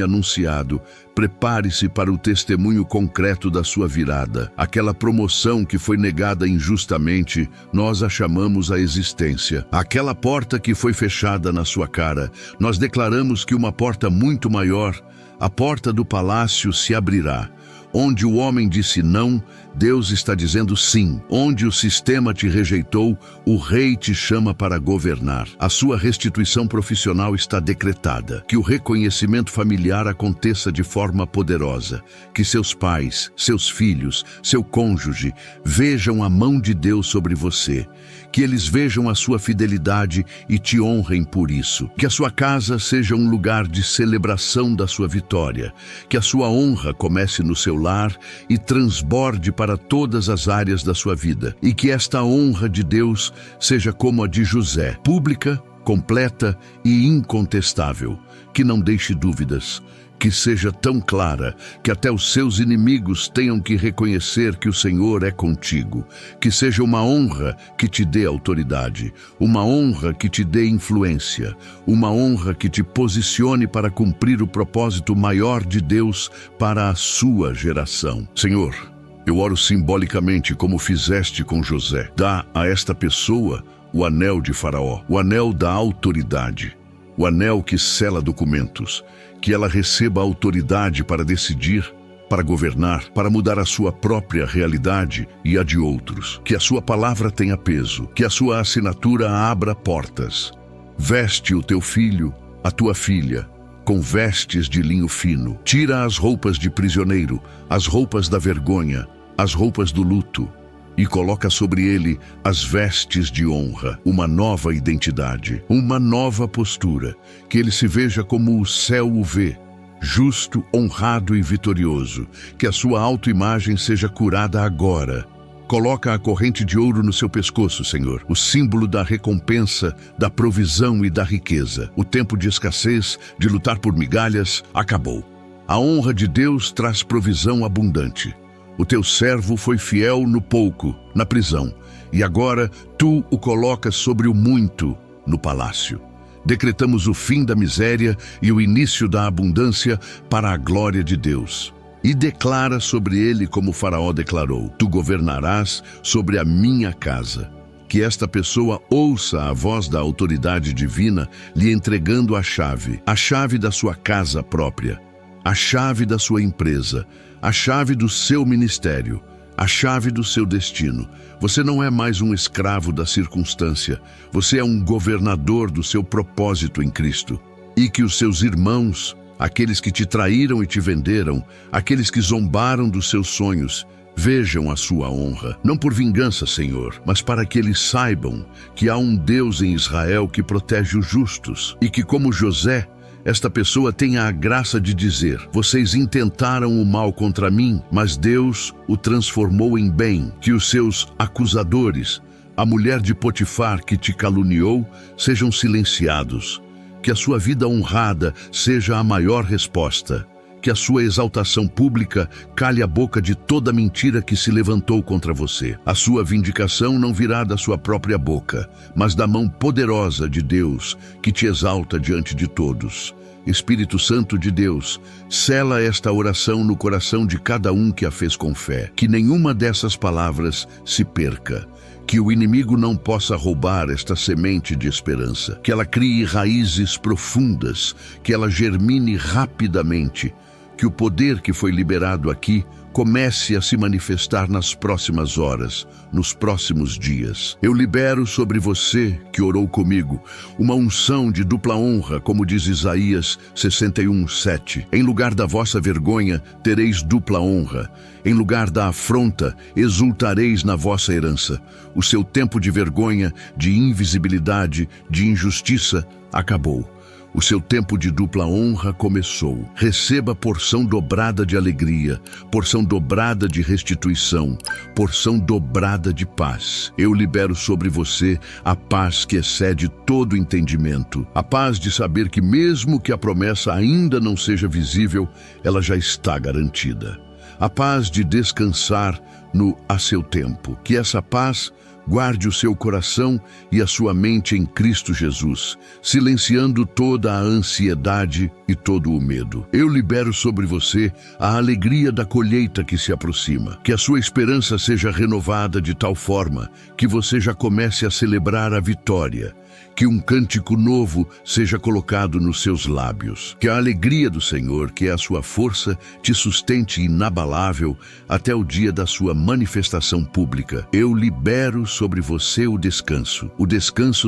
anunciado. Prepare-se para o testemunho concreto da sua virada. Aquela promoção que foi negada injustamente, nós a chamamos à existência. Aquela porta que foi fechada na sua cara, nós declaramos que uma porta muito maior, a porta do palácio, se abrirá. Onde o homem disse não, Deus está dizendo sim. Onde o sistema te rejeitou, o rei te chama para governar. A sua restituição profissional está decretada. Que o reconhecimento familiar aconteça de forma poderosa. Que seus pais, seus filhos, seu cônjuge vejam a mão de Deus sobre você. Que eles vejam a sua fidelidade e te honrem por isso. Que a sua casa seja um lugar de celebração da sua vitória. Que a sua honra comece no seu lar e transborde para todas as áreas da sua vida. E que esta honra de Deus seja como a de José, pública, completa e incontestável. Que não deixe dúvidas. Que seja tão clara que até os seus inimigos tenham que reconhecer que o Senhor é contigo. Que seja uma honra que te dê autoridade, uma honra que te dê influência, uma honra que te posicione para cumprir o propósito maior de Deus para a sua geração. Senhor, eu oro simbolicamente como fizeste com José. Dá a esta pessoa o anel de Faraó, o anel da autoridade, o anel que sela documentos. Que ela receba autoridade para decidir, para governar, para mudar a sua própria realidade e a de outros. Que a sua palavra tenha peso, que a sua assinatura abra portas. Veste o teu filho, a tua filha, com vestes de linho fino. Tira as roupas de prisioneiro, as roupas da vergonha, as roupas do luto, e coloca sobre ele as vestes de honra, uma nova identidade, uma nova postura, que ele se veja como o céu o vê, justo, honrado e vitorioso, que a sua autoimagem seja curada agora. Coloca a corrente de ouro no seu pescoço, Senhor, o símbolo da recompensa, da provisão e da riqueza. O tempo de escassez, de lutar por migalhas, acabou. A honra de Deus traz provisão abundante. O teu servo foi fiel no pouco, na prisão, e agora tu o colocas sobre o muito, no palácio. Decretamos o fim da miséria e o início da abundância para a glória de Deus. E declara sobre ele como Faraó declarou: tu governarás sobre a minha casa. Que esta pessoa ouça a voz da autoridade divina lhe entregando a chave da sua casa própria, a chave da sua empresa, a chave do seu ministério, a chave do seu destino. Você não é mais um escravo da circunstância, você é um governador do seu propósito em Cristo. E que os seus irmãos, aqueles que te traíram e te venderam, aqueles que zombaram dos seus sonhos, vejam a sua honra, não por vingança, Senhor, mas para que eles saibam que há um Deus em Israel que protege os justos e que, como José, esta pessoa tenha a graça de dizer: vocês intentaram o mal contra mim, mas Deus o transformou em bem. Que os seus acusadores, a mulher de Potifar que te caluniou, sejam silenciados. Que a sua vida honrada seja a maior resposta. Que a sua exaltação pública calhe a boca de toda mentira que se levantou contra você. A sua vindicação não virá da sua própria boca, mas da mão poderosa de Deus, que te exalta diante de todos. Espírito Santo de Deus, sela esta oração no coração de cada um que a fez com fé. Que nenhuma dessas palavras se perca. Que o inimigo não possa roubar esta semente de esperança. Que ela crie raízes profundas, que ela germine rapidamente. Que o poder que foi liberado aqui comece a se manifestar nas próximas horas, nos próximos dias. Eu libero sobre você, que orou comigo, uma unção de dupla honra, como diz Isaías 61:7. Em lugar da vossa vergonha, tereis dupla honra. Em lugar da afronta, exultareis na vossa herança. O seu tempo de vergonha, de invisibilidade, de injustiça, acabou. O seu tempo de dupla honra começou. Receba porção dobrada de alegria, porção dobrada de restituição, porção dobrada de paz. Eu libero sobre você a paz que excede todo entendimento. A paz de saber que mesmo que a promessa ainda não seja visível, ela já está garantida. A paz de descansar no a seu tempo. Que essa paz guarde o seu coração e a sua mente em Cristo Jesus, silenciando toda a ansiedade e todo o medo. Eu libero sobre você a alegria da colheita que se aproxima. Que a sua esperança seja renovada de tal forma que você já comece a celebrar a vitória. Que um cântico novo seja colocado nos seus lábios. Que a alegria do Senhor, que é a sua força, te sustente inabalável até o dia da sua manifestação pública. Eu libero sobre você o descanso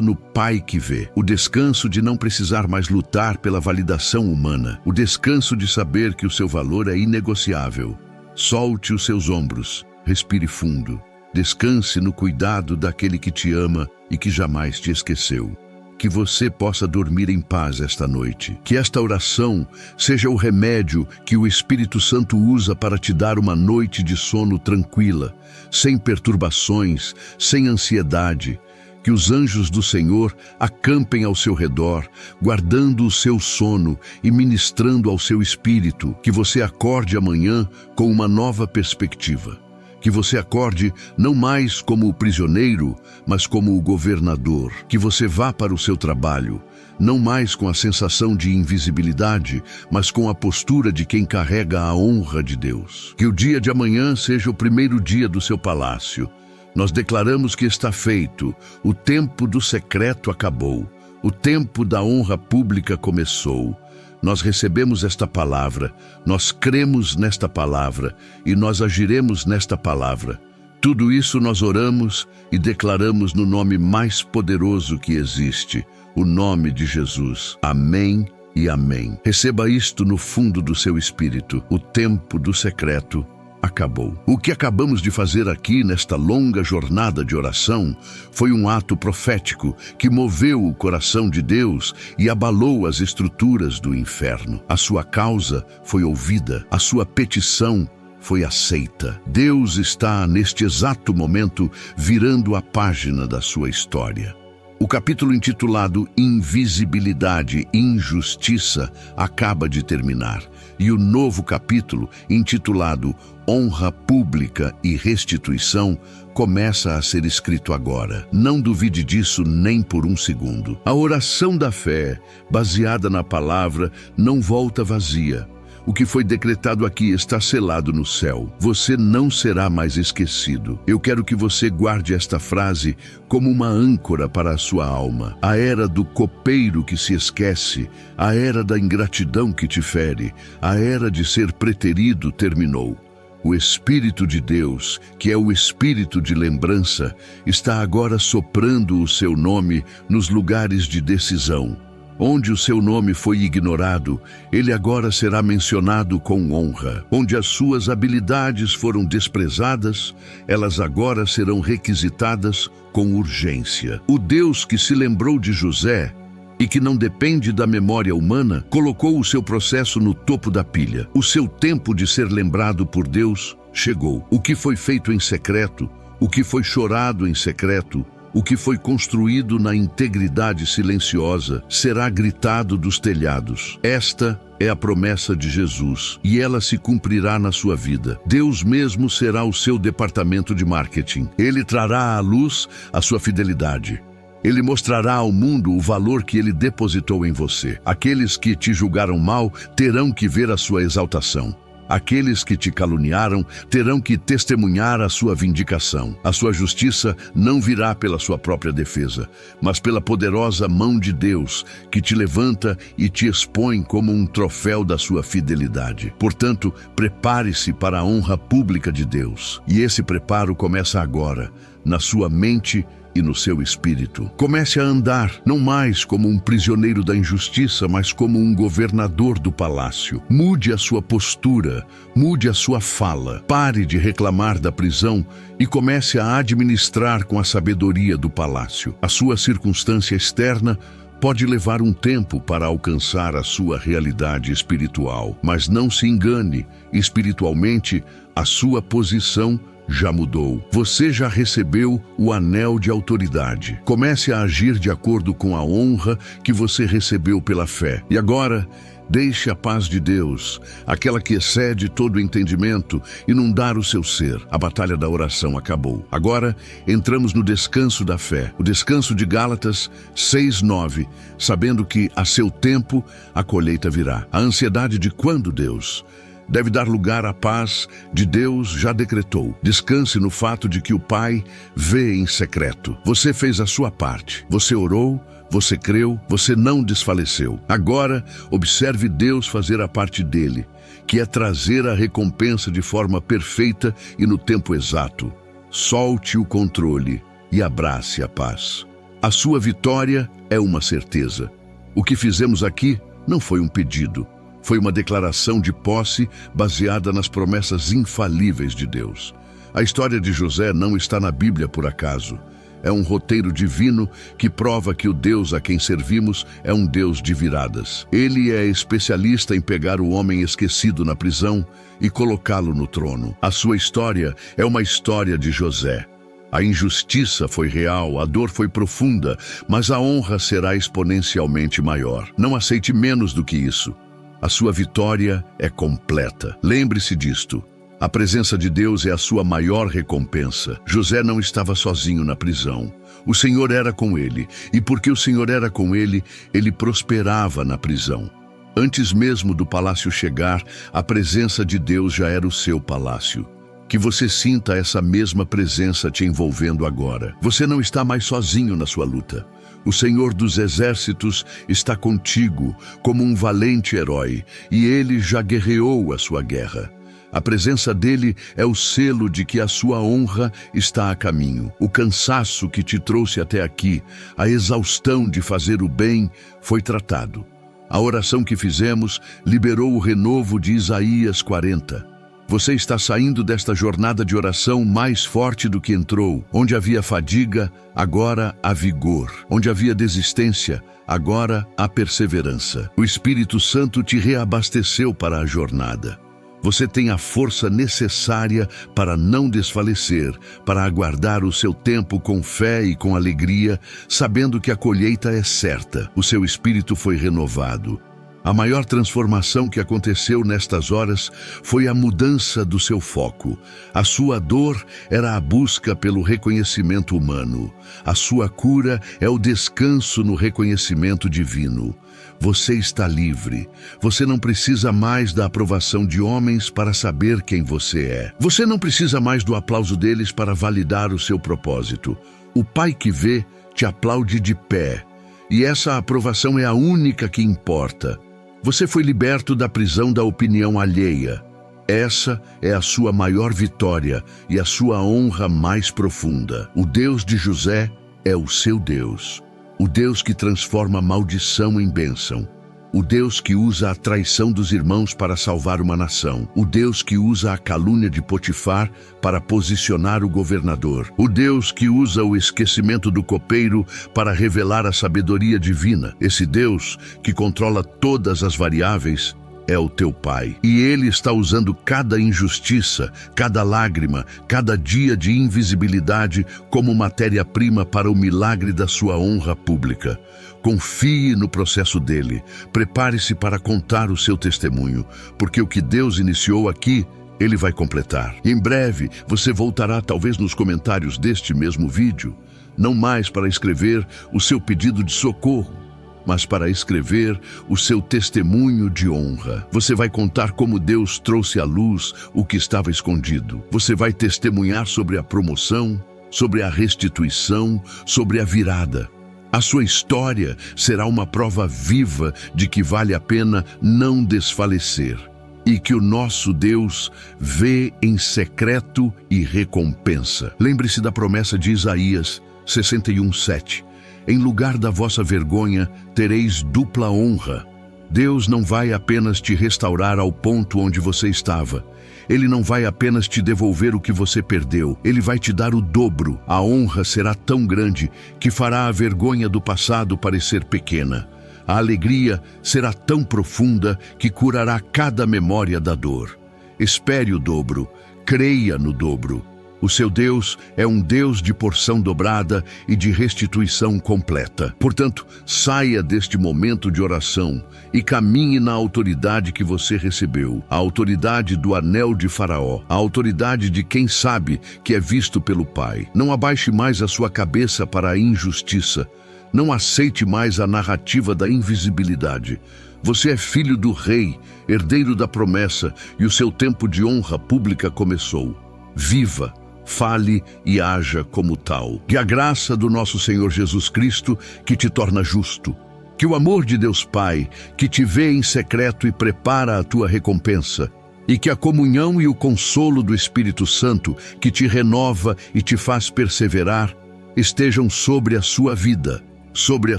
no Pai que vê, o descanso de não precisar mais lutar pela validação humana, o descanso de saber que o seu valor é inegociável. Solte os seus ombros, respire fundo. Descanse no cuidado daquele que te ama e que jamais te esqueceu. Que você possa dormir em paz esta noite. Que esta oração seja o remédio que o Espírito Santo usa para te dar uma noite de sono tranquila, sem perturbações, sem ansiedade. Que os anjos do Senhor acampem ao seu redor, guardando o seu sono e ministrando ao seu espírito. Que você acorde amanhã com uma nova perspectiva. Que você acorde não mais como o prisioneiro, mas como o governador. Que você vá para o seu trabalho, não mais com a sensação de invisibilidade, mas com a postura de quem carrega a honra de Deus. Que o dia de amanhã seja o primeiro dia do seu palácio. Nós declaramos que está feito, o tempo do secreto acabou, o tempo da honra pública começou. Nós recebemos esta palavra, nós cremos nesta palavra e nós agiremos nesta palavra. Tudo isso nós oramos e declaramos no nome mais poderoso que existe, o nome de Jesus. Amém e amém. Receba isto no fundo do seu espírito. O tempo do secreto acabou. O que acabamos de fazer aqui nesta longa jornada de oração foi um ato profético que moveu o coração de Deus e abalou as estruturas do inferno. A sua causa foi ouvida, a sua petição foi aceita. Deus está, neste exato momento, virando a página da sua história. O capítulo intitulado Invisibilidade e Injustiça acaba de terminar, e o novo capítulo, intitulado Honra Pública e Restituição, começa a ser escrito agora. Não duvide disso nem por um segundo. A oração da fé, baseada na palavra, não volta vazia. O que foi decretado aqui está selado no céu. Você não será mais esquecido. Eu quero que você guarde esta frase como uma âncora para a sua alma. A era do copeiro que se esquece, a era da ingratidão que te fere, a era de ser preterido terminou. O Espírito de Deus, que é o Espírito de lembrança, está agora soprando o seu nome nos lugares de decisão. Onde o seu nome foi ignorado, ele agora será mencionado com honra. Onde as suas habilidades foram desprezadas, elas agora serão requisitadas com urgência. O Deus que se lembrou de José e que não depende da memória humana, colocou o seu processo no topo da pilha. O seu tempo de ser lembrado por Deus chegou. O que foi feito em secreto, o que foi chorado em secreto, o que foi construído na integridade silenciosa será gritado dos telhados. Esta é a promessa de Jesus, e ela se cumprirá na sua vida. Deus mesmo será o seu departamento de marketing. Ele trará à luz a sua fidelidade. Ele mostrará ao mundo o valor que ele depositou em você. Aqueles que te julgaram mal terão que ver a sua exaltação. Aqueles que te caluniaram terão que testemunhar a sua vindicação. A sua justiça não virá pela sua própria defesa, mas pela poderosa mão de Deus, que te levanta e te expõe como um troféu da sua fidelidade. Portanto, prepare-se para a honra pública de Deus. E esse preparo começa agora, na sua mente e no seu espírito. Comece a andar, não mais como um prisioneiro da injustiça, mas como um governador do palácio. Mude a sua postura, mude a sua fala. Pare de reclamar da prisão e comece a administrar com a sabedoria do palácio. A sua circunstância externa pode levar um tempo para alcançar a sua realidade espiritual, mas não se engane, espiritualmente, a sua posição já mudou. Você já recebeu o anel de autoridade. Comece a agir de acordo com a honra que você recebeu pela fé. E agora, deixe a paz de Deus, aquela que excede todo entendimento, inundar o seu ser. A batalha da oração acabou. Agora, entramos no descanso da fé. O descanso de Gálatas 6:9, sabendo que a seu tempo a colheita virá. A ansiedade de quando Deus deve dar lugar à paz de Deus já decretou. Descanse no fato de que o Pai vê em secreto. Você fez a sua parte. Você orou, Você creu, você não desfaleceu. Agora, observe Deus fazer a parte dele, que é trazer a recompensa de forma perfeita e no tempo exato. Solte o controle e abrace a paz. A sua vitória é uma certeza. O que fizemos aqui não foi um pedido, foi uma declaração de posse baseada nas promessas infalíveis de Deus. A história de José não está na Bíblia por acaso. É um roteiro divino que prova que o Deus a quem servimos é um Deus de viradas. Ele é especialista em pegar o homem esquecido na prisão e colocá-lo no trono. A sua história é uma história de José. A injustiça foi real, a dor foi profunda, mas a honra será exponencialmente maior. Não aceite menos do que isso. A sua vitória é completa. Lembre-se disto. A presença de Deus é a sua maior recompensa. José não estava sozinho na prisão. O Senhor era com ele, e porque o Senhor era com ele, ele prosperava na prisão. Antes mesmo do palácio chegar, a presença de Deus já era o seu palácio. Que você sinta essa mesma presença te envolvendo agora. Você não está mais sozinho na sua luta. O Senhor dos Exércitos está contigo como um valente herói, e ele já guerreou a sua guerra. A presença dele é o selo de que a sua honra está a caminho. O cansaço que te trouxe até aqui, a exaustão de fazer o bem, foi tratado. A oração que fizemos liberou o renovo de Isaías 40. Você está saindo desta jornada de oração mais forte do que entrou. Onde havia fadiga, agora há vigor. Onde havia desistência, agora há perseverança. O Espírito Santo te reabasteceu para a jornada. Você tem a força necessária para não desfalecer, para aguardar o seu tempo com fé e com alegria, sabendo que a colheita é certa. O seu espírito foi renovado. A maior transformação que aconteceu nestas horas foi a mudança do seu foco. A sua dor era a busca pelo reconhecimento humano. A sua cura é o descanso no reconhecimento divino. Você está livre. Você não precisa mais da aprovação de homens para saber quem você é. Você não precisa mais do aplauso deles para validar o seu propósito. O Pai que vê te aplaude de pé. E essa aprovação é a única que importa. Você foi liberto da prisão da opinião alheia. Essa é a sua maior vitória e a sua honra mais profunda. O Deus de José é o seu Deus. O Deus que transforma maldição em bênção. O Deus que usa a traição dos irmãos para salvar uma nação. O Deus que usa a calúnia de Potifar para posicionar o governador. O Deus que usa o esquecimento do copeiro para revelar a sabedoria divina. Esse Deus que controla todas as variáveis é o teu Pai. E Ele está usando cada injustiça, cada lágrima, cada dia de invisibilidade como matéria-prima para o milagre da sua honra pública. Confie no processo dele. Prepare-se para contar o seu testemunho, porque o que Deus iniciou aqui, Ele vai completar. Em breve, você voltará talvez nos comentários deste mesmo vídeo, não mais para escrever o seu pedido de socorro, mas para escrever o seu testemunho de honra. Você vai contar como Deus trouxe à luz o que estava escondido. Você vai testemunhar sobre a promoção, sobre a restituição, sobre a virada. A sua história será uma prova viva de que vale a pena não desfalecer e que o nosso Deus vê em secreto e recompensa. Lembre-se da promessa de Isaías 61:7. Em lugar da vossa vergonha, tereis dupla honra. Deus não vai apenas te restaurar ao ponto onde você estava. Ele não vai apenas te devolver o que você perdeu. Ele vai te dar o dobro. A honra será tão grande que fará a vergonha do passado parecer pequena. A alegria será tão profunda que curará cada memória da dor. Espere o dobro. Creia no dobro. O seu Deus é um Deus de porção dobrada e de restituição completa. Portanto, saia deste momento de oração e caminhe na autoridade que você recebeu, a autoridade do anel de Faraó, a autoridade de quem sabe que é visto pelo Pai. Não abaixe mais a sua cabeça para a injustiça. Não aceite mais a narrativa da invisibilidade. Você é filho do rei, herdeiro da promessa, e o seu tempo de honra pública começou. Viva! fale e haja como tal. Que a graça do nosso Senhor Jesus Cristo, que te torna justo, que o amor de Deus Pai, que te vê em secreto e prepara a tua recompensa, e que a comunhão e o consolo do Espírito Santo, que te renova e te faz perseverar, estejam sobre a sua vida, sobre a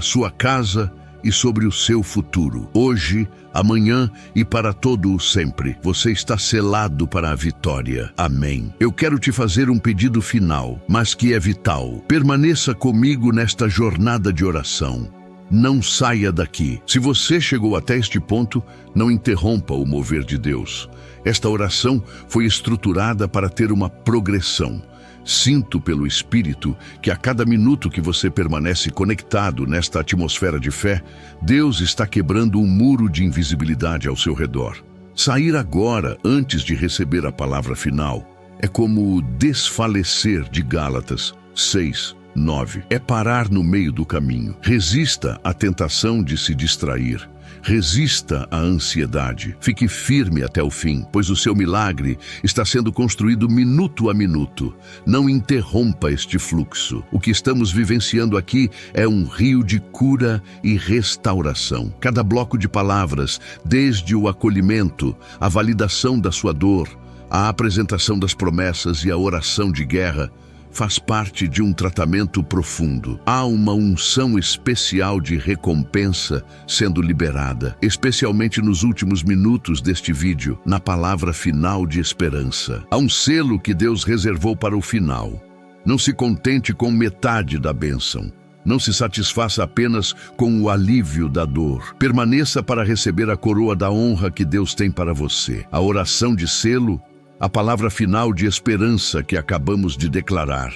sua casa e sobre o seu futuro. Hoje, amanhã e para todo o sempre. Você está selado para a vitória. Amém. Eu quero te fazer um pedido final, mas que é vital. Permaneça comigo nesta jornada de oração. Não saia daqui. Se você chegou até este ponto, não interrompa o mover de Deus. Esta oração foi estruturada para ter uma progressão. Sinto pelo Espírito que a cada minuto que você permanece conectado nesta atmosfera de fé, Deus está quebrando um muro de invisibilidade ao seu redor. Sair agora, antes de receber a palavra final, é como desfalecer de Gálatas 6:9. É parar no meio do caminho. Resista à tentação de se distrair. Resista à ansiedade. Fique firme até o fim, pois o seu milagre está sendo construído minuto a minuto. Não interrompa este fluxo. O que estamos vivenciando aqui é um rio de cura e restauração. Cada bloco de palavras, desde o acolhimento, a validação da sua dor, a apresentação das promessas e a oração de guerra, faz parte de um tratamento profundo. Há uma unção especial de recompensa sendo liberada, especialmente nos últimos minutos deste vídeo, na palavra final de esperança. Há um selo que Deus reservou para o final. Não se contente com metade da bênção. Não se satisfaça apenas com o alívio da dor. Permaneça para receber a coroa da honra que Deus tem para você. A oração de selo, a palavra final de esperança que acabamos de declarar,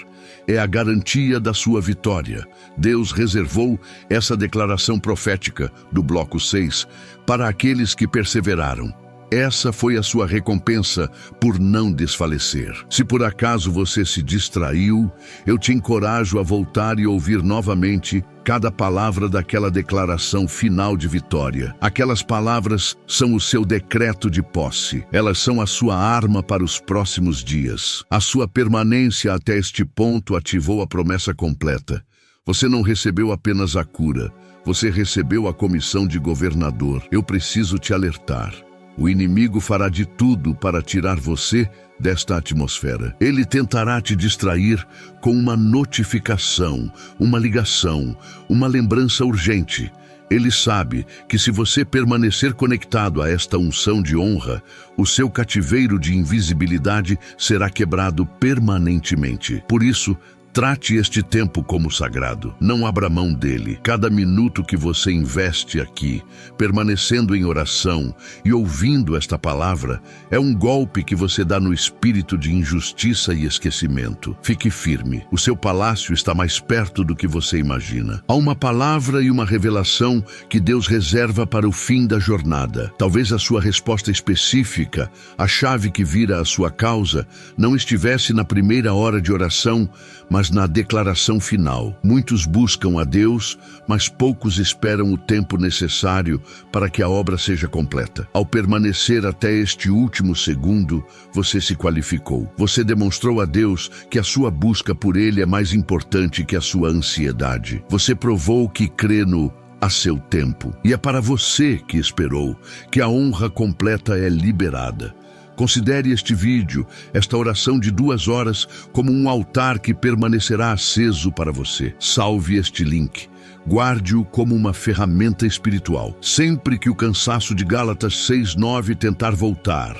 é a garantia da sua vitória. Deus reservou essa declaração profética do bloco 6 para aqueles que perseveraram. Essa foi a sua recompensa por não desfalecer. Se por acaso você se distraiu, eu te encorajo a voltar e ouvir novamente cada palavra daquela declaração final de vitória. Aquelas palavras são o seu decreto de posse. Elas são a sua arma para os próximos dias. A sua permanência até este ponto ativou a promessa completa. Você não recebeu apenas a cura, você recebeu a comissão de governador. Eu preciso te alertar. O inimigo fará de tudo para tirar você desta atmosfera. Ele tentará te distrair com uma notificação, uma ligação, uma lembrança urgente. Ele sabe que se você permanecer conectado a esta unção de honra, o seu cativeiro de invisibilidade será quebrado permanentemente. Por isso, trate este tempo como sagrado. Não abra mão dele. Cada minuto que você investe aqui, permanecendo em oração e ouvindo esta palavra, é um golpe que você dá no espírito de injustiça e esquecimento. Fique firme. O seu palácio está mais perto do que você imagina. Há uma palavra e uma revelação que Deus reserva para o fim da jornada. Talvez a sua resposta específica, a chave que vira a sua causa, não estivesse na primeira hora de oração, mas na declaração final. Muitos buscam a Deus, mas poucos esperam o tempo necessário para que a obra seja completa. Ao permanecer até este último segundo, você se qualificou. Você demonstrou a Deus que a sua busca por Ele é mais importante que a sua ansiedade. Você provou que crê no a seu tempo. E é para você que esperou que a honra completa é liberada. Considere este vídeo, esta oração de 2 horas, como um altar que permanecerá aceso para você. Salve este link. Guarde-o como uma ferramenta espiritual. Sempre que o cansaço de Gálatas 6:9 tentar voltar,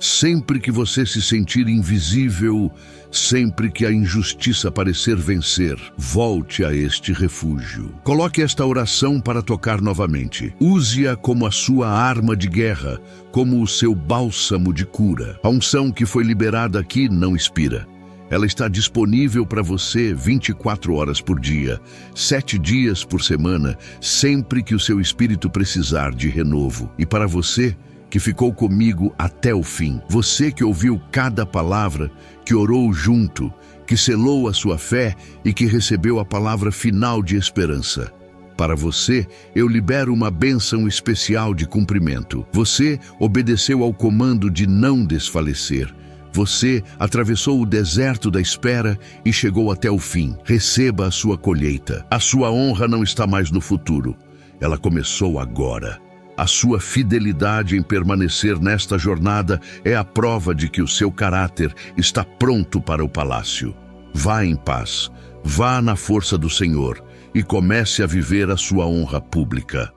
sempre que você se sentir invisível, sempre que a injustiça parecer vencer, volte a este refúgio. Coloque esta oração para tocar novamente. Use-a como a sua arma de guerra, como o seu bálsamo de cura. A unção que foi liberada aqui não expira. Ela está disponível para você 24 horas por dia, 7 dias por semana, sempre que o seu espírito precisar de renovo. E para você, que ficou comigo até o fim, você que ouviu cada palavra, que orou junto, que selou a sua fé e que recebeu a palavra final de esperança. Para você, eu libero uma bênção especial de cumprimento. Você obedeceu ao comando de não desfalecer. Você atravessou o deserto da espera e chegou até o fim. Receba a sua colheita. A sua honra não está mais no futuro. Ela começou agora. A sua fidelidade em permanecer nesta jornada é a prova de que o seu caráter está pronto para o palácio. Vá em paz, vá na força do Senhor e comece a viver a sua honra pública.